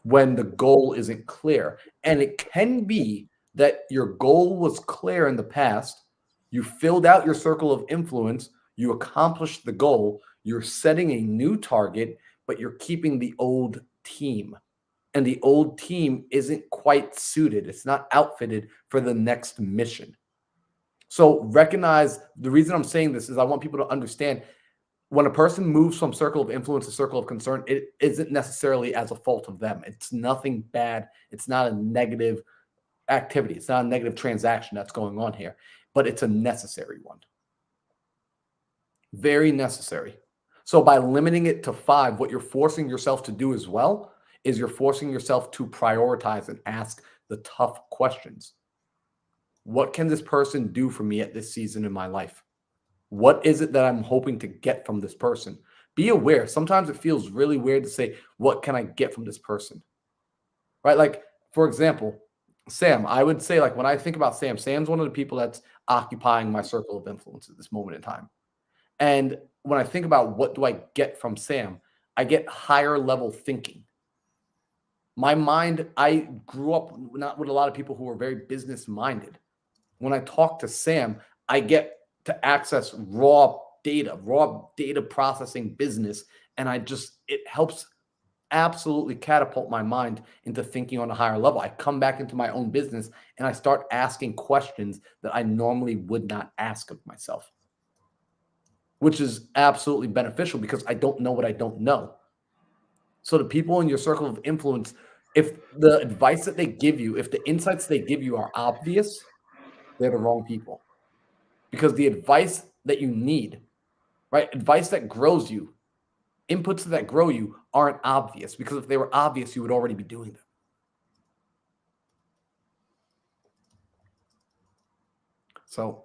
when the goal isn't clear. And it can be that your goal was clear in the past. You filled out your circle of influence. You accomplished the goal. You're setting a new target, but you're keeping the old team. And the old team isn't quite suited. It's not outfitted for the next mission. So recognize, the reason I'm saying this is I want people to understand when a person moves from circle of influence to circle of concern, it isn't necessarily as a fault of them. It's nothing bad. It's not a negative activity. It's not a negative transaction that's going on here, but it's a necessary one. Very necessary. So by limiting it to 5, what you're forcing yourself to do as well is you're forcing yourself to prioritize and ask the tough questions. What can this person do for me at this season in my life? What is it that I'm hoping to get from this person? Be aware. Sometimes it feels really weird to say, what can I get from this person? Right? Like, for example, Sam, I would say, like, when I think about Sam, Sam's one of the people that's occupying my circle of influence at this moment in time. And when I think about what do I get from Sam, I get higher level thinking. My mind, I grew up not with a lot of people who are very business minded. When I talk to Sam, I get to access raw data processing business. And it helps absolutely catapult my mind into thinking on a higher level. I come back into my own business and I start asking questions that I normally would not ask of myself, which is absolutely beneficial because I don't know what I don't know. So the people in your circle of influence, if the advice that they give you, if the insights they give you are obvious, they're the wrong people. Because the advice that you need, right? Advice that grows you, inputs that grow you aren't obvious, because if they were obvious, you would already be doing them. So,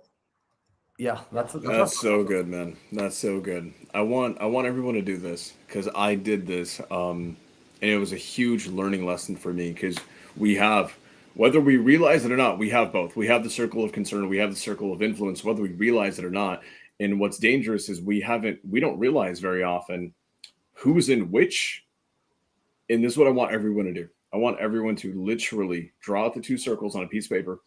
yeah, that's so good, man. That's so good. I want everyone to do this because I did this, and it was a huge learning lesson for me because we have, whether we realize it or not, we have both. We have the circle of concern, we have the circle of influence, whether we realize it or not. And what's dangerous is we don't realize very often who's in which. And this is what I want everyone to do. I want everyone to literally draw out the 2 circles on a piece of paper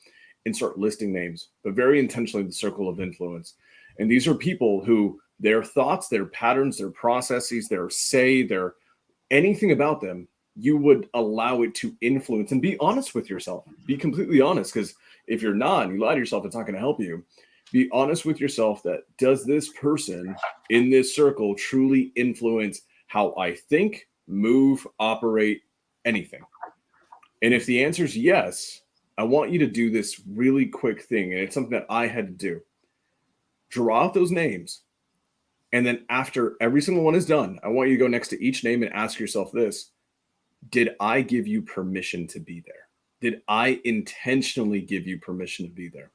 and start listing names, but very intentionally the circle of influence. And these are people who their thoughts, their patterns, their processes, their anything about them, you would allow it to influence, and be honest with yourself. Be completely honest, because if you're not and you lie to yourself, it's not going to help you. Be honest with yourself that does this person in this circle truly influence how I think, move, operate, anything? And if the answer is yes, I want you to do this really quick thing. And it's something that I had to do. Draw out those names. And then after every single one is done, I want you to go next to each name and ask yourself this: did I give you permission to be there? Did I intentionally give you permission to be there?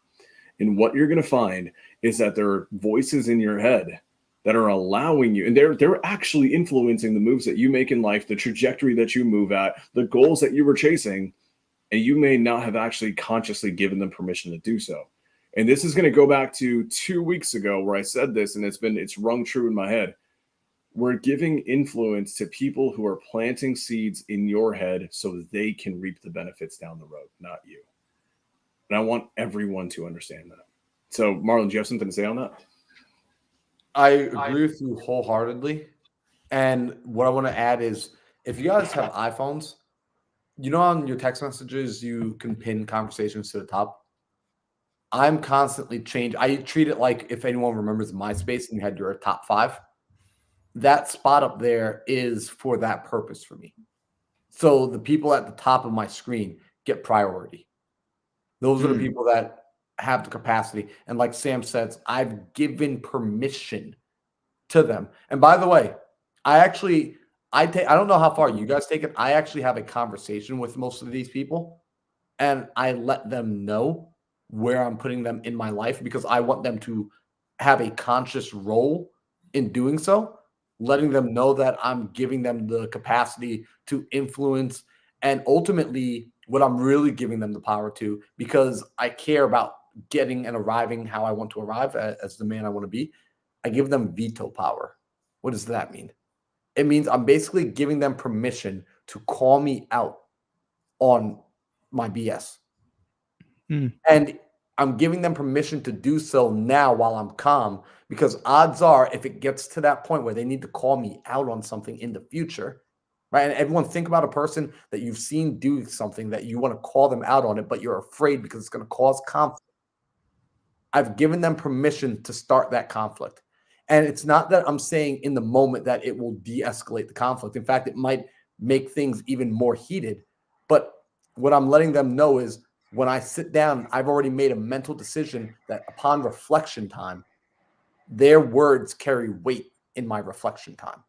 And what you're going to find is that there are voices in your head that are allowing you, and they're actually influencing the moves that you make in life, the trajectory that you move at, the goals that you were chasing, and you may not have actually consciously given them permission to do so. And this is going to go back to 2 weeks ago where I said this, and it's rung true in my head. We're giving influence to people who are planting seeds in your head so they can reap the benefits down the road, not you. And I want everyone to understand that. So, Marlon, do you have something to say on that? I agree with you wholeheartedly. And what I want to add is, if you guys have iPhones, you know, on your text messages, you can pin conversations to the top. I'm constantly changing. I treat it like, if anyone remembers MySpace and you had your top 5, that spot up there is for that purpose for me. So the people at the top of my screen get priority. Those are the people that have the capacity. And like Sam says, I've given permission to them. And by the way, I don't know how far you guys take it. I actually have a conversation with most of these people, and I let them know where I'm putting them in my life, because I want them to have a conscious role in doing so, letting them know that I'm giving them the capacity to influence, and ultimately what I'm really giving them the power to, because I care about getting and arriving how I want to arrive as the man I want to be. I give them veto power. What does that mean? It means I'm basically giving them permission to call me out on my BS. And I'm giving them permission to do so now while I'm calm, because odds are, if it gets to that point where they need to call me out on something in the future, right? And everyone, think about a person that you've seen do something that you want to call them out on it, but you're afraid because it's going to cause conflict. I've given them permission to start that conflict. And it's not that I'm saying in the moment that it will de-escalate the conflict. In fact, it might make things even more heated. But what I'm letting them know is, when I sit down, I've already made a mental decision that upon reflection time, their words carry weight in my reflection time.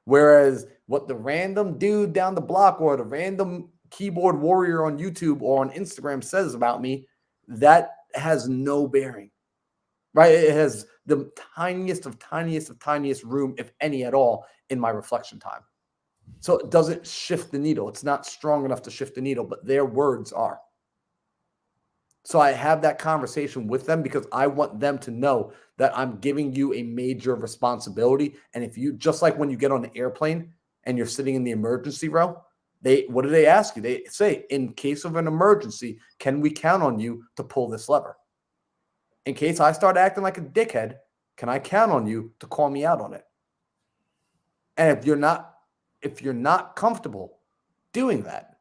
Whereas what the random dude down the block or the random keyboard warrior on YouTube or on Instagram says about me, that has no bearing, right? It has the tiniest of tiniest room, if any at all, in my reflection time. So it doesn't shift the needle. It's not strong enough to shift the needle, but their words are. So I have that conversation with them because I want them to know that I'm giving you a major responsibility. And if you, just like when you get on an airplane and you're sitting in the emergency row, what do they ask you? They say, in case of an emergency, can we count on you to pull this lever? In case I start acting like a dickhead, can I count on you to call me out on it? And if you're not comfortable doing that,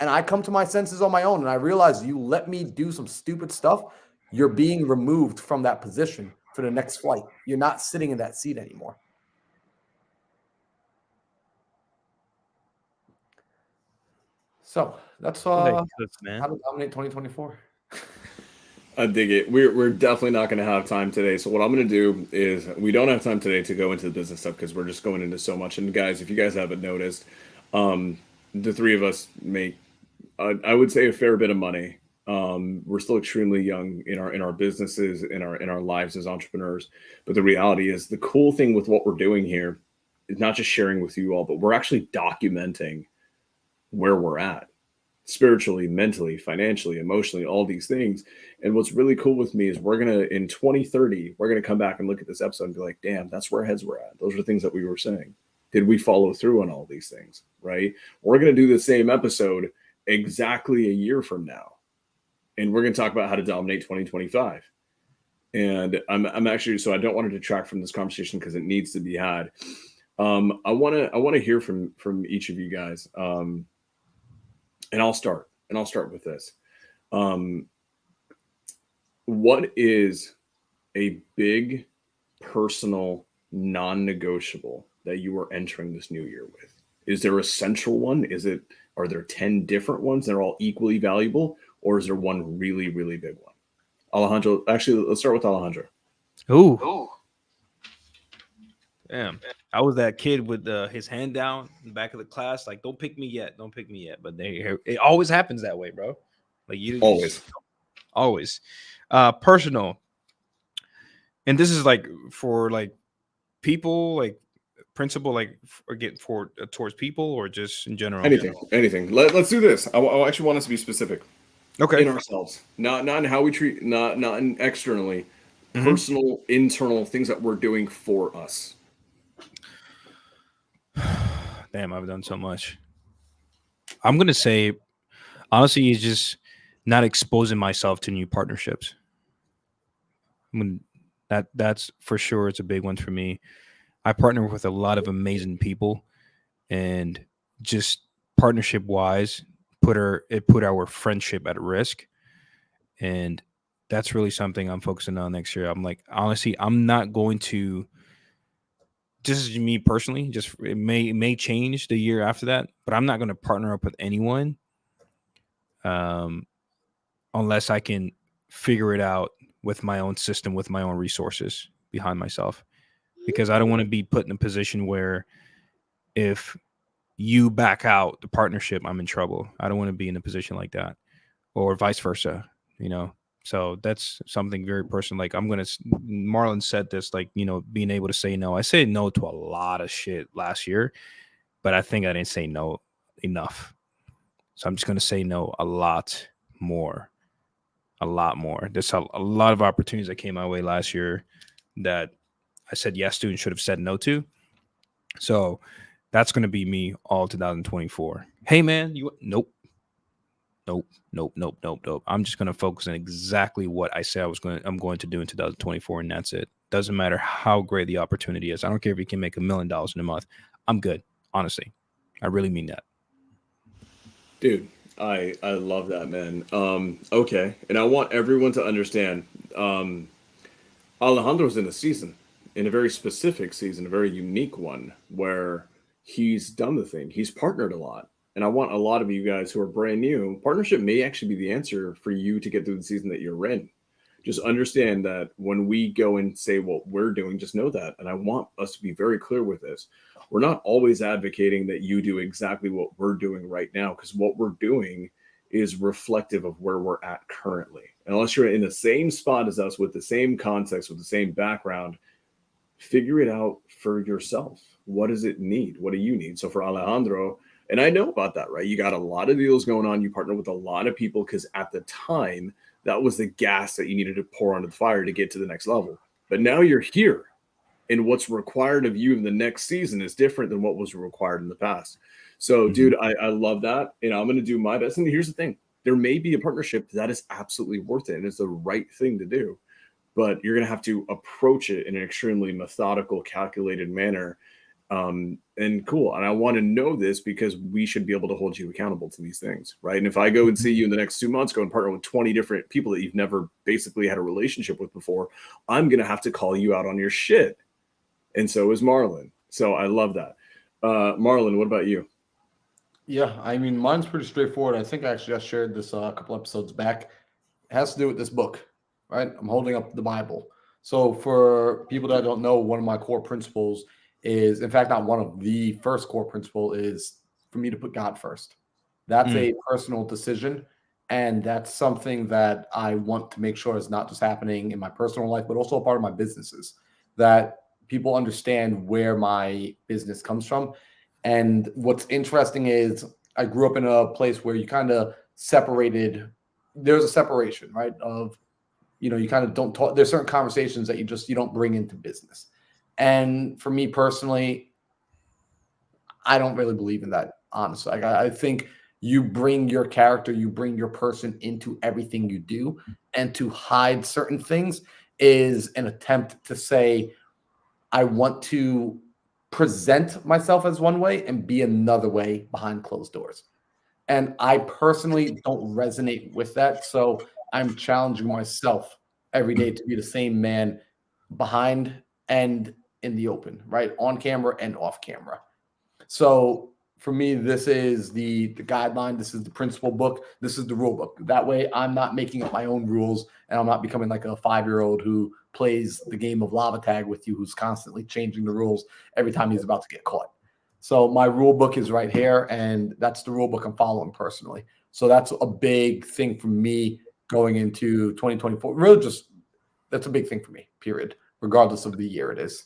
and I come to my senses on my own, and I realize you let me do some stupid stuff, you're being removed from that position for the next flight. You're not sitting in that seat anymore. So that's how to dominate 2024. I dig it. We're definitely not going to have time today. So what I'm going to do is, we don't have time today to go into the business stuff because we're just going into so much. And guys, if you guys haven't noticed, the three of us make, I would say, a fair bit of money. We're still extremely young in our businesses, in our lives as entrepreneurs. But the reality is, the cool thing with what we're doing here is not just sharing with you all, but we're actually documenting where we're at spiritually, mentally, financially, emotionally, all these things. And what's really cool with me is, in 2030, we're going to come back and look at this episode and be like, damn, that's where our heads were at. Those are the things that we were saying. Did we follow through on all these things, right? We're going to do the same episode exactly a year from now. and we're going to talk about how to dominate 2025. And I'm actually, so I don't want to detract from this conversation because it needs to be had. I want to hear from each of you guys. And I'll start with this. What is a big personal non-negotiable that you are entering this new year with? Is there a central one? Are there 10 different ones that are all equally valuable, or is there one really, really big one? Alejandro, actually, let's start with Alejandro. Ooh. Damn. I was that kid with his hand down in the back of the class, like, don't pick me yet. But it always happens that way, bro. Like you always. Personal. And this is like for like people, like principle, like towards people, or just in general. Anything. Let's do this. I actually want us to be specific. Okay. In ourselves, not in how we treat, not in externally, personal, internal things that we're doing for us. Damn, I've done so much. I'm gonna say, honestly, it's just not exposing myself to new partnerships. That's for sure. It's a big one for me. I partner with a lot of amazing people, and just partnership wise, put our friendship at risk, and that's really something I'm focusing on next year. I'm like, honestly, I'm not going to. This is me personally. Just it may change the year after that, but I'm not going to partner up with anyone, unless I can figure it out with my own system, with my own resources behind myself, because I don't want to be put in a position where if you back out the partnership, I'm in trouble. I don't want to be in a position like that, or vice versa, So that's something very personal. Like Marlon said this, like, being able to say no. I said no to a lot of shit last year, but I think I didn't say no enough. So I'm just going to say no a lot more. There's a lot of opportunities that came my way last year that I said yes to and should have said no to. So that's going to be me all 2024. Hey, man, nope. I'm just going to focus on exactly what I said I'm going to do in 2024, and that's it. Doesn't matter how great the opportunity is. I don't care if you can make $1 million in a month. I'm good. Honestly, I really mean that. Dude, I love that, man. Okay, and I want everyone to understand. Alejandro's in a very specific season, a very unique one, where he's done the thing. He's partnered a lot. And I want a lot of you guys who are brand new, partnership may actually be the answer for you to get through the season that you're in. Just understand that when we go and say what we're doing, just know that. And I want us to be very clear with this. We're not always advocating that you do exactly what we're doing right now, because what we're doing is reflective of where we're at currently. Unless you're in the same spot as us, with the same context, with the same background, figure it out for yourself. What does it need? What do you need? So for Alejandro, and I know about that, right? You got a lot of deals going on. You partner with a lot of people because at the time, that was the gas that you needed to pour onto the fire to get to the next level. But now you're here, and what's required of you in the next season is different than what was required in the past. So, dude, I love that. And I'm going to do my best. And here's the thing. There may be a partnership that is absolutely worth it, and it's the right thing to do. But you're going to have to approach it in an extremely methodical, calculated manner. And cool. And I want to know this because we should be able to hold you accountable to these things, right? And if I go and see you in the next 2 months, go and partner with 20 different people that you've never basically had a relationship with before, I'm going to have to call you out on your shit. And so is Marlon. So I love that. Marlon, what about you? Yeah, I mean, mine's pretty straightforward. I think actually I shared this a couple episodes back. It has to do with this book, right? I'm holding up the Bible. So for people that don't know, one of my core principles is, in fact, not one of the first core principle, is for me to put God first. That's a personal decision. And that's something that I want to make sure is not just happening in my personal life, but also a part of my businesses, that people understand where my business comes from. And what's interesting is I grew up in a place where you kind of separated. There's a separation, right? Of, you kind of don't talk. There's certain conversations that you don't bring into business. And for me personally, I don't really believe in that, honestly. I think You bring your character, you bring your person into everything you do, and to hide certain things is an attempt to say, I want to present myself as one way and be another way behind closed doors. And I personally don't resonate with that. So I'm challenging myself every day to be the same man behind and in the open, right? On camera and off camera. So for me, this is the guideline. This is the principle book. This is the rule book. That way, I'm not making up my own rules, and I'm not becoming like a 5-year-old who plays the game of lava tag with you, who's constantly changing the rules every time he's about to get caught. So my rule book is right here, and that's the rule book I'm following personally. So that's a big thing for me going into 2024. Really, just that's a big thing for me. Period. Regardless of the year it is.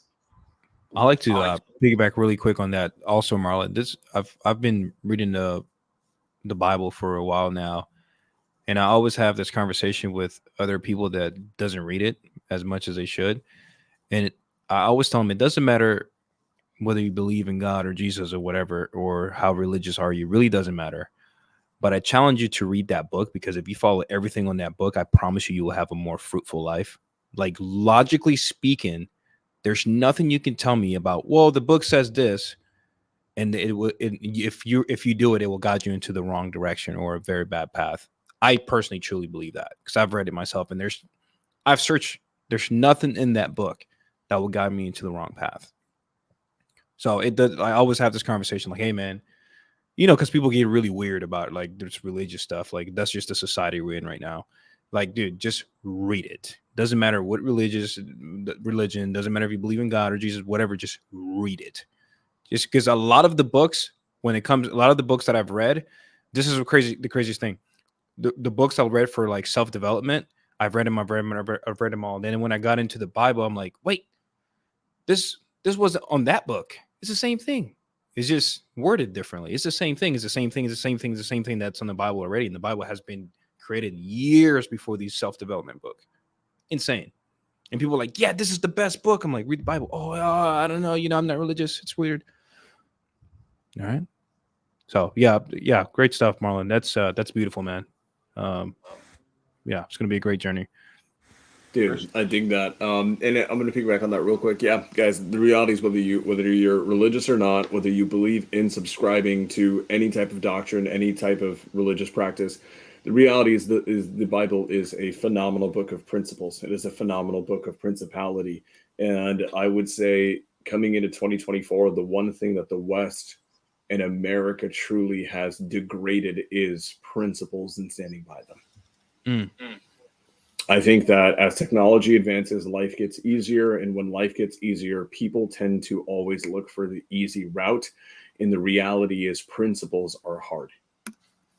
I like to piggyback really quick on that. Also, Marlon, I've been reading the Bible for a while now, and I always have this conversation with other people that doesn't read it as much as they should, and I always tell them it doesn't matter whether you believe in God or Jesus or whatever, or how religious are you. It really doesn't matter. But I challenge you to read that book, because if you follow everything on that book, I promise you will have a more fruitful life. Like, logically speaking, there's nothing you can tell me about, well, the book says this, and if you do it, it will guide you into the wrong direction or a very bad path. I personally truly believe that, because I've read it myself, and I've searched. There's nothing in that book that will guide me into the wrong path. So it does. I always have this conversation like, hey, man, because people get really weird about like this religious stuff. Like, that's just the society we're in right now. Like, dude, just read it. Doesn't matter what religion, doesn't matter if you believe in God or Jesus, whatever, just read it. Just because a lot of the books that I've read, this is the craziest thing. The books I read for like self-development, I've read them all. And then when I got into the Bible, I'm like, wait, this wasn't on that book. It's the same thing. It's just worded differently. It's the same thing. It's the same thing. It's the same thing. It's the same thing that's on the Bible already. And the Bible has been created years before these self-development book. Insane. And people are like, yeah, this is the best book. I'm like, read the Bible. Oh, I don't know. I'm not religious. It's weird. All right. So yeah, great stuff, Marlon. That's beautiful, man. Yeah, it's gonna be a great journey. Dude, I dig that. And I'm going to piggyback on that real quick. Yeah, guys, the reality is whether you're religious or not, whether you believe in subscribing to any type of doctrine, any type of religious practice, the reality is the Bible is a phenomenal book of principles. It is a phenomenal book of principality. And I would say coming into 2024, the one thing that the West and America truly has degraded is principles and standing by them. I think that as technology advances, life gets easier. And when life gets easier, people tend to always look for the easy route. And the reality is principles are hard.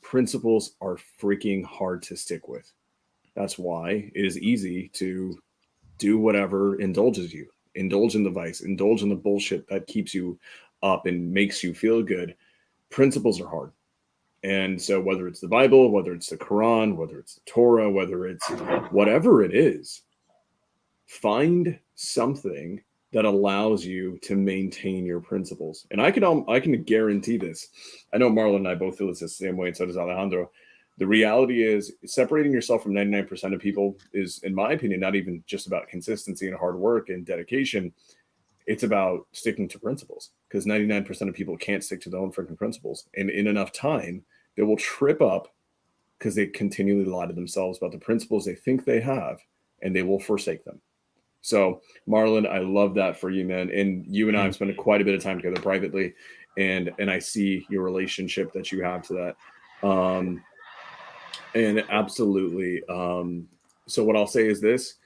Principles are freaking hard to stick with. That's why it is easy to do whatever indulges you. Indulge in the vice, indulge in the bullshit that keeps you up and makes you feel good. Principles are hard. And so whether it's the Bible, whether it's the Quran, whether it's the Torah, whether it's whatever it is, find something that allows you to maintain your principles. And I can guarantee this. I know Marlon and I both feel this the same way, and so does Alejandro. The reality is separating yourself from 99% of people is, in my opinion, not even just about consistency and hard work and dedication. It's about sticking to principles, because 99% of people can't stick to their own freaking principles. And in enough time, they will trip up because they continually lie to themselves about the principles they think they have, and they will forsake them. So, Marlon, I love that for you, man. And you and I have spent quite a bit of time together privately, and I see your relationship that you have to that. And absolutely. So what I'll say is this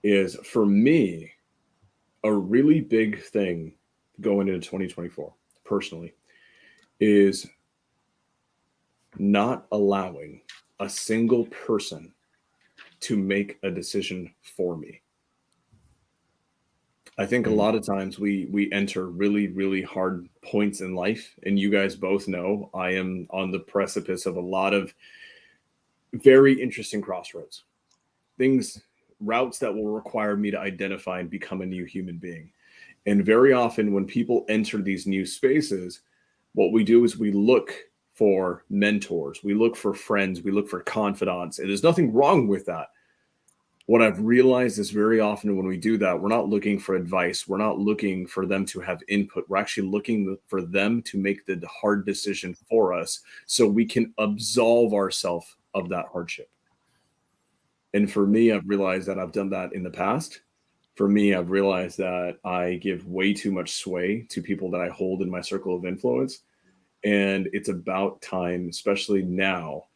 is, for me, a really big thing going into 2024 personally is not allowing a single person to make a decision for me. I think a lot of times we enter really, really hard points in life, and you guys both know I am on the precipice of a lot of very interesting crossroads, routes that will require me to identify and become a new human being. And very often when people enter these new spaces, what we do is we look for mentors. We look for friends. We look for confidants. And there's nothing wrong with that. What I've realized is very often when we do that, we're not looking for advice. We're not looking for them to have input. We're actually looking for them to make the hard decision for us so we can absolve ourselves of that hardship. And for me, I've realized that I've done that in the past. For me, I've realized that I give way too much sway to people that I hold in my circle of influence. And it's about time, especially now,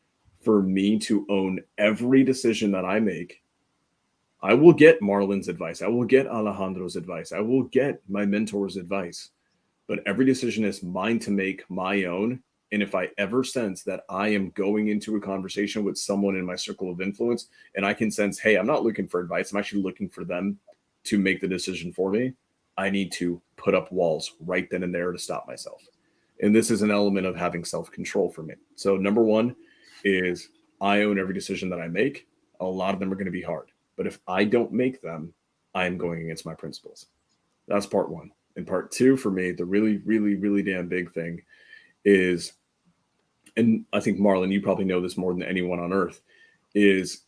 for me to own every decision that I make. I will get Marlon's advice. I will get Alejandro's advice. I will get my mentor's advice. But every decision is mine to make, my own. And if I ever sense that I am going into a conversation with someone in my circle of influence and I can sense, hey, I'm not looking for advice, I'm actually looking for them to make the decision for me, I need to put up walls right then and there to stop myself. And this is an element of having self-control for me. So number one is I own every decision that I make. A lot of them are going to be hard. But if I don't make them, I am going against my principles. That's part one. And part two for me, the really, really, really damn big thing is, and I think Marlon, you probably know this more than anyone on earth, is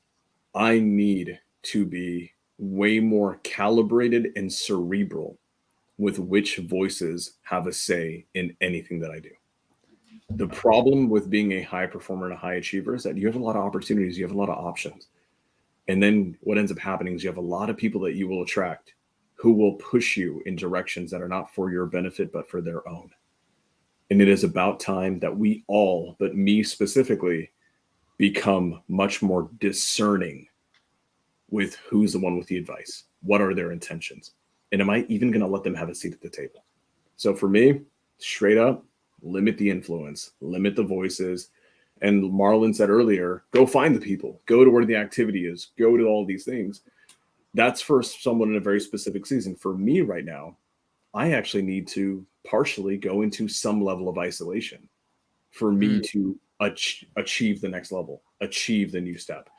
I need to be way more calibrated and cerebral with which voices have a say in anything that I do. The problem with being a high performer and a high achiever is that you have a lot of opportunities, you have a lot of options. And then what ends up happening is you have a lot of people that you will attract who will push you in directions that are not for your benefit, but for their own. And it is about time that we all, but me specifically, become much more discerning with who's the one with the advice. What are their intentions? And am I even going to let them have a seat at the table? So for me, straight up, limit the influence, limit the voices. And Marlon said earlier, go find the people, go to where the activity is, go to all these things. That's for someone in a very specific season. For me right now, I actually need to partially go into some level of isolation for me to achieve the next level, achieve the new step.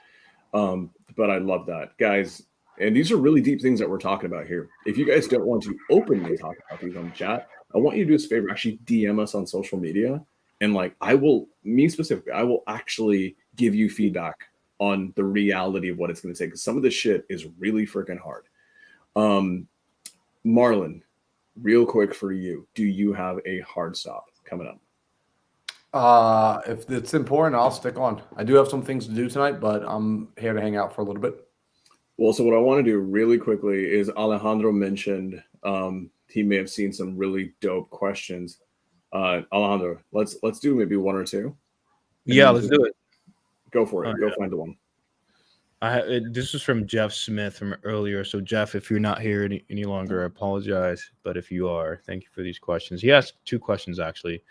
But I love that, guys. And these are really deep things that we're talking about here. If you guys don't want to openly talk about these on the chat, I want you to do us a favor, actually DM us on social media. And like, I will actually give you feedback on the reality of what it's going to take. Because some of this shit is really freaking hard. Marlon, real quick for you, do you have a hard stop coming up? If it's important, I'll stick on. I do have some things to do tonight, but I'm here to hang out for a little bit. Well, so what I want to do really quickly is Alejandro mentioned he may have seen some really dope questions. Alejandro, let's do maybe one or two. Yeah, let's do it. Go for it. Go find the one. This is from Jeff Smith from earlier. So Jeff, if you're not here any longer, I apologize. But if you are, thank you for these questions. He asked two questions actually.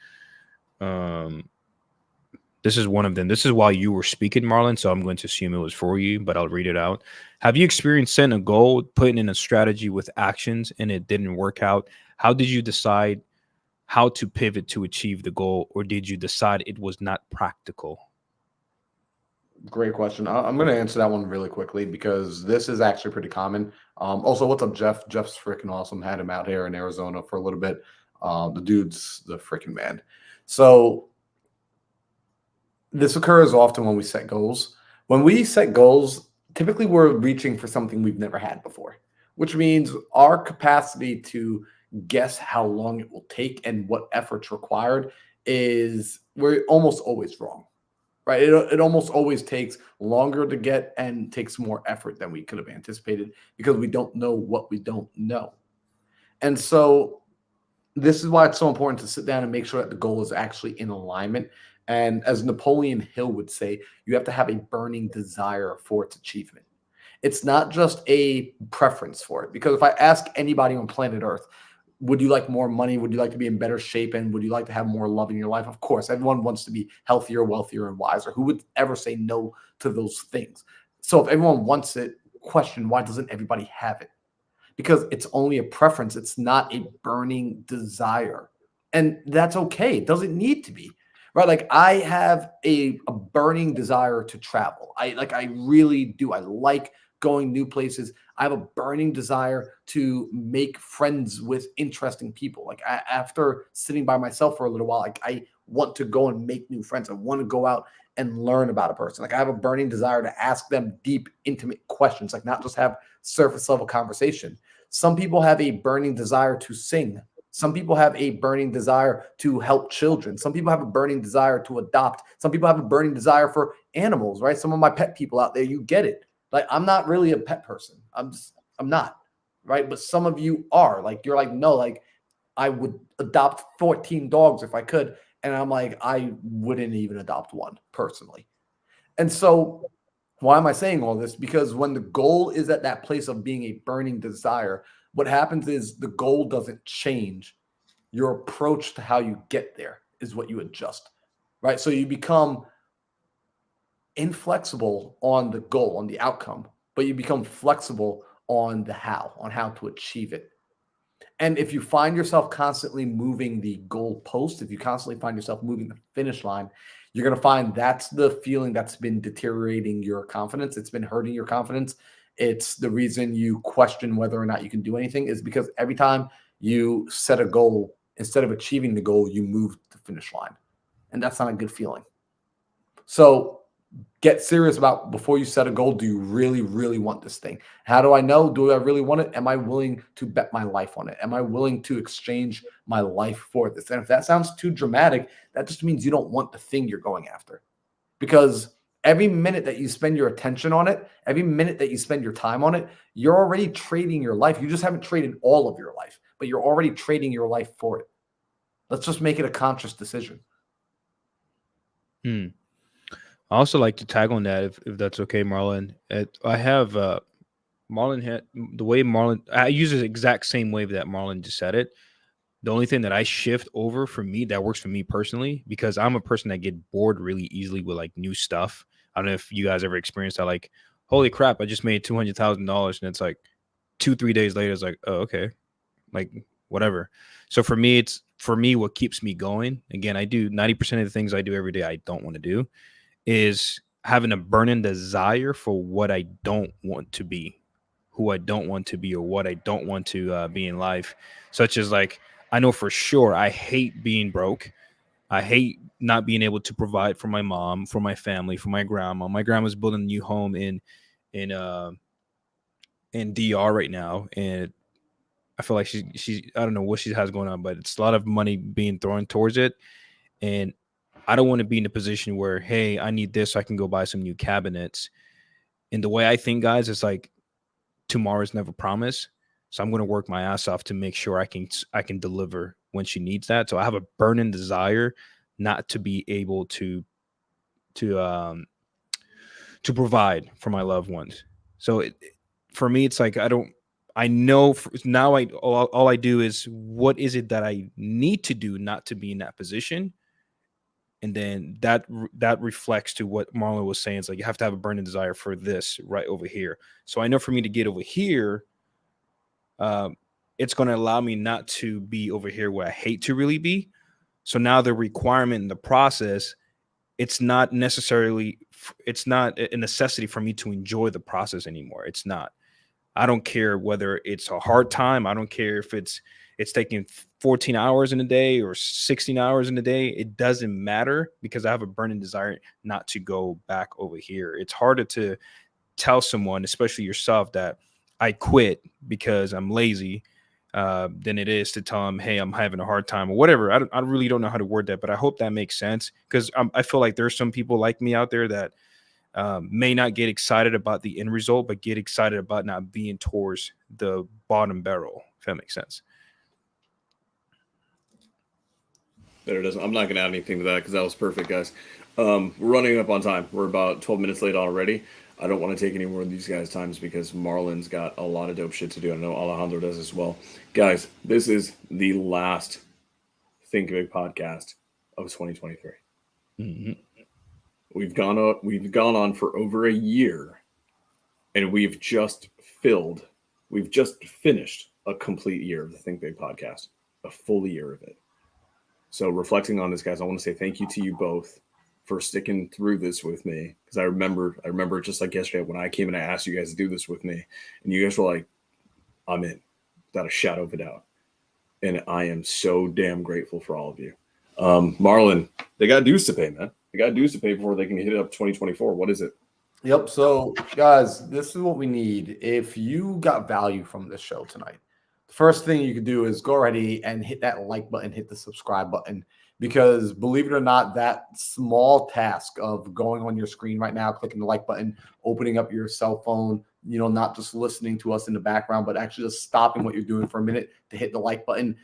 This is one of them. This is while you were speaking, Marlon, so I'm going to assume it was for you, but I'll read it out. Have you experienced setting a goal, putting in a strategy with actions, and it didn't work out? How did you decide how to pivot to achieve the goal, or did you decide it was not practical? Great question. I'm going to answer that one really quickly because this is actually pretty common. Also, what's up, Jeff? Jeff's freaking awesome. Had him out here in Arizona for a little bit. The dude's the freaking man. So this occurs often when we set goals. When we set goals, typically we're reaching for something we've never had before, which means our capacity to guess how long it will take and what effort's required is we're almost always wrong, right? It almost always takes longer to get and takes more effort than we could have anticipated because we don't know what we don't know. And so this is why it's so important to sit down and make sure that the goal is actually in alignment. And as Napoleon Hill would say, you have to have a burning desire for its achievement. It's not just a preference for it. Because if I ask anybody on planet Earth, would you like more money? Would you like to be in better shape? And would you like to have more love in your life? Of course, everyone wants to be healthier, wealthier, and wiser. Who would ever say no to those things? So if everyone wants it, question, why doesn't everybody have it? Because it's only a preference. It's not a burning desire. And that's okay. It doesn't need to be. Right? Like I have a burning desire to travel. I really do. I like going new places. I have a burning desire to make friends with interesting people. Like after sitting by myself for a little while, I want to go and make new friends. I want to go out and learn about a person. Like I have a burning desire to ask them deep, intimate questions, like not just have surface level conversation. Some people have a burning desire to sing. Some people have a burning desire to help children. Some people have a burning desire to adopt. Some people have a burning desire for animals, right? Some of my pet people out there, you get it. Like I'm not really a pet person. I'm not, right? But some of you are. Like you're like, no, like I would adopt 14 dogs if I could. And I'm like, I wouldn't even adopt one personally. And so why am I saying all this? Because when the goal is at that place of being a burning desire, what happens is the goal doesn't change. Your approach to how you get there is what you adjust, right? So you become inflexible on the goal, on the outcome, but you become flexible on the how, on how to achieve it. And if you find yourself constantly moving the goal post, if you constantly find yourself moving the finish line, you're going to find that's the feeling that's been deteriorating your confidence. It's been hurting your confidence. It's the reason you question whether or not you can do anything is because every time you set a goal, instead of achieving the goal, you move the finish line. And that's not a good feeling. So get serious about before you set a goal. Do you really, really want this thing? How do I know? Do I really want it? Am I willing to bet my life on it? Am I willing to exchange my life for this? And if that sounds too dramatic, that just means you don't want the thing you're going after. Because every minute that you spend your attention on it, every minute that you spend your time on it, you're already trading your life. You just haven't traded all of your life, but you're already trading your life for it. Let's just make it a conscious decision. I also like to tag on that if that's okay, Marlon. I have Marlon had the way Marlon. I use the exact same way that Marlon just said it. The only thing that I shift over for me that works for me personally, because I'm a person that get bored really easily with like new stuff. I don't know if you guys ever experienced that. Like, holy crap, I just made $200,000, and it's like 2-3 days later, it's like, oh, okay, like whatever. So for me, what keeps me going. Again, I do 90% of the things I do every day I don't want to do. Is having a burning desire for what I don't want to be, who I don't want to be, or what I don't want to be in life. Such as like, I know for sure I hate being broke. I hate not being able to provide for my mom, for my family, for my grandma. My grandma's building a new home in DR right now, and I feel like she I don't know what she has going on, but it's a lot of money being thrown towards it, and I don't want to be in a position where, hey, I need this so I can go buy some new cabinets. And the way I think, guys, is like tomorrow's never promised. So I'm going to work my ass off to make sure I can deliver when she needs that. So I have a burning desire not to be able to provide for my loved ones. So for me, it's like I know now all I do is what is it that I need to do not to be in that position. And then that reflects to what Marlon was saying. It's like you have to have a burning desire for this right over here. So I know for me to get over here, it's going to allow me not to be over here where I hate to really be. So now the requirement in the process, it's not a necessity for me to enjoy the process anymore. It's not. I don't care whether it's a hard time. I don't care if it's taking 14 hours in a day or 16 hours in a day. It doesn't matter because I have a burning desire not to go back over here. It's harder to tell someone, especially yourself, that I quit because I'm lazy than it is to tell them, hey, I'm having a hard time or whatever. I really don't know how to word that, but I hope that makes sense because I feel like there's some people like me out there that may not get excited about the end result, but get excited about not being towards the bottom barrel, if that makes sense. There it is. I'm not going to add anything to that because that was perfect, guys. We're running up on time. We're about 12 minutes late already. I don't want to take any more of these guys' times because Marlon's got a lot of dope shit to do. I know Alejandro does as well. Guys, this is the last Think Big podcast of 2023. Mm-hmm. We've gone on for over a year, and we've just finished a complete year of the Think Big podcast, a full year of it. So reflecting on this, guys, I want to say thank you to you both for sticking through this with me. Because I remember just like yesterday when I came and I asked you guys to do this with me, and you guys were like, I'm in, without a shadow of a doubt. And I am so damn grateful for all of you. Marlon, they got dues to pay, man. They got dues to pay before they can hit it up 2024. What is it? Yep. So, guys, this is what we need. If you got value from this show tonight, the first thing you can do is go already and hit that like button, hit the subscribe button, because believe it or not, that small task of going on your screen right now, clicking the like button, opening up your cell phone, not just listening to us in the background, but actually just stopping what you're doing for a minute to hit the like button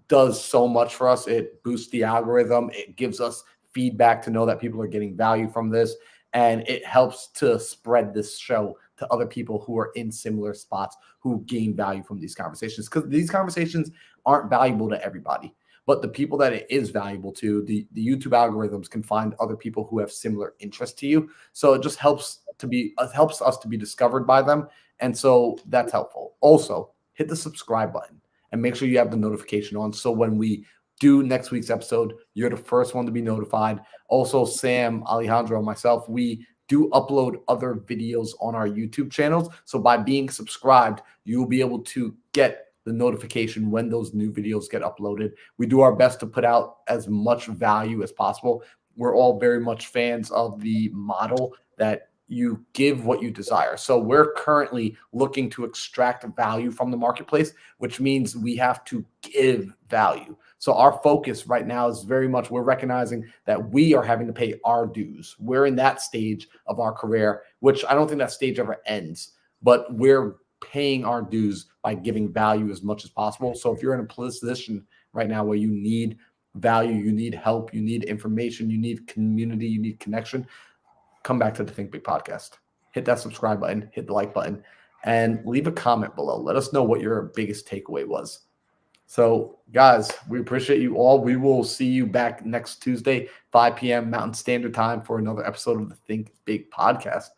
does so much for us. It boosts the algorithm. It gives us feedback to know that people are getting value from this. And it helps to spread this show to other people who are in similar spots who gain value from these conversations, because these conversations aren't valuable to everybody. But the people that it is valuable to, the YouTube algorithms can find other people who have similar interests to you. So it just helps us to be discovered by them. And so that's helpful. Also, hit the subscribe button and make sure you have the notification on. So when we do next week's episode, you're the first one to be notified. Also, Sam, Alejandro, and myself, we do upload other videos on our YouTube channels. So by being subscribed, you'll be able to get the notification when those new videos get uploaded. We do our best to put out as much value as possible. We're all very much fans of the model that you give what you desire. So we're currently looking to extract value from the marketplace, which means we have to give value. So our focus right now is very much, we're recognizing that we are having to pay our dues. We're in that stage of our career, which I don't think that stage ever ends, but we're paying our dues by giving value as much as possible. So if you're in a position right now where you need value, you need help, you need information, you need community, you need connection, come back to the Think Big podcast. Hit that subscribe button, hit the like button, and leave a comment below. Let us know what your biggest takeaway was. So, guys, we appreciate you all. We will see you back next Tuesday, 5 p.m. Mountain Standard Time for another episode of the Think Big podcast.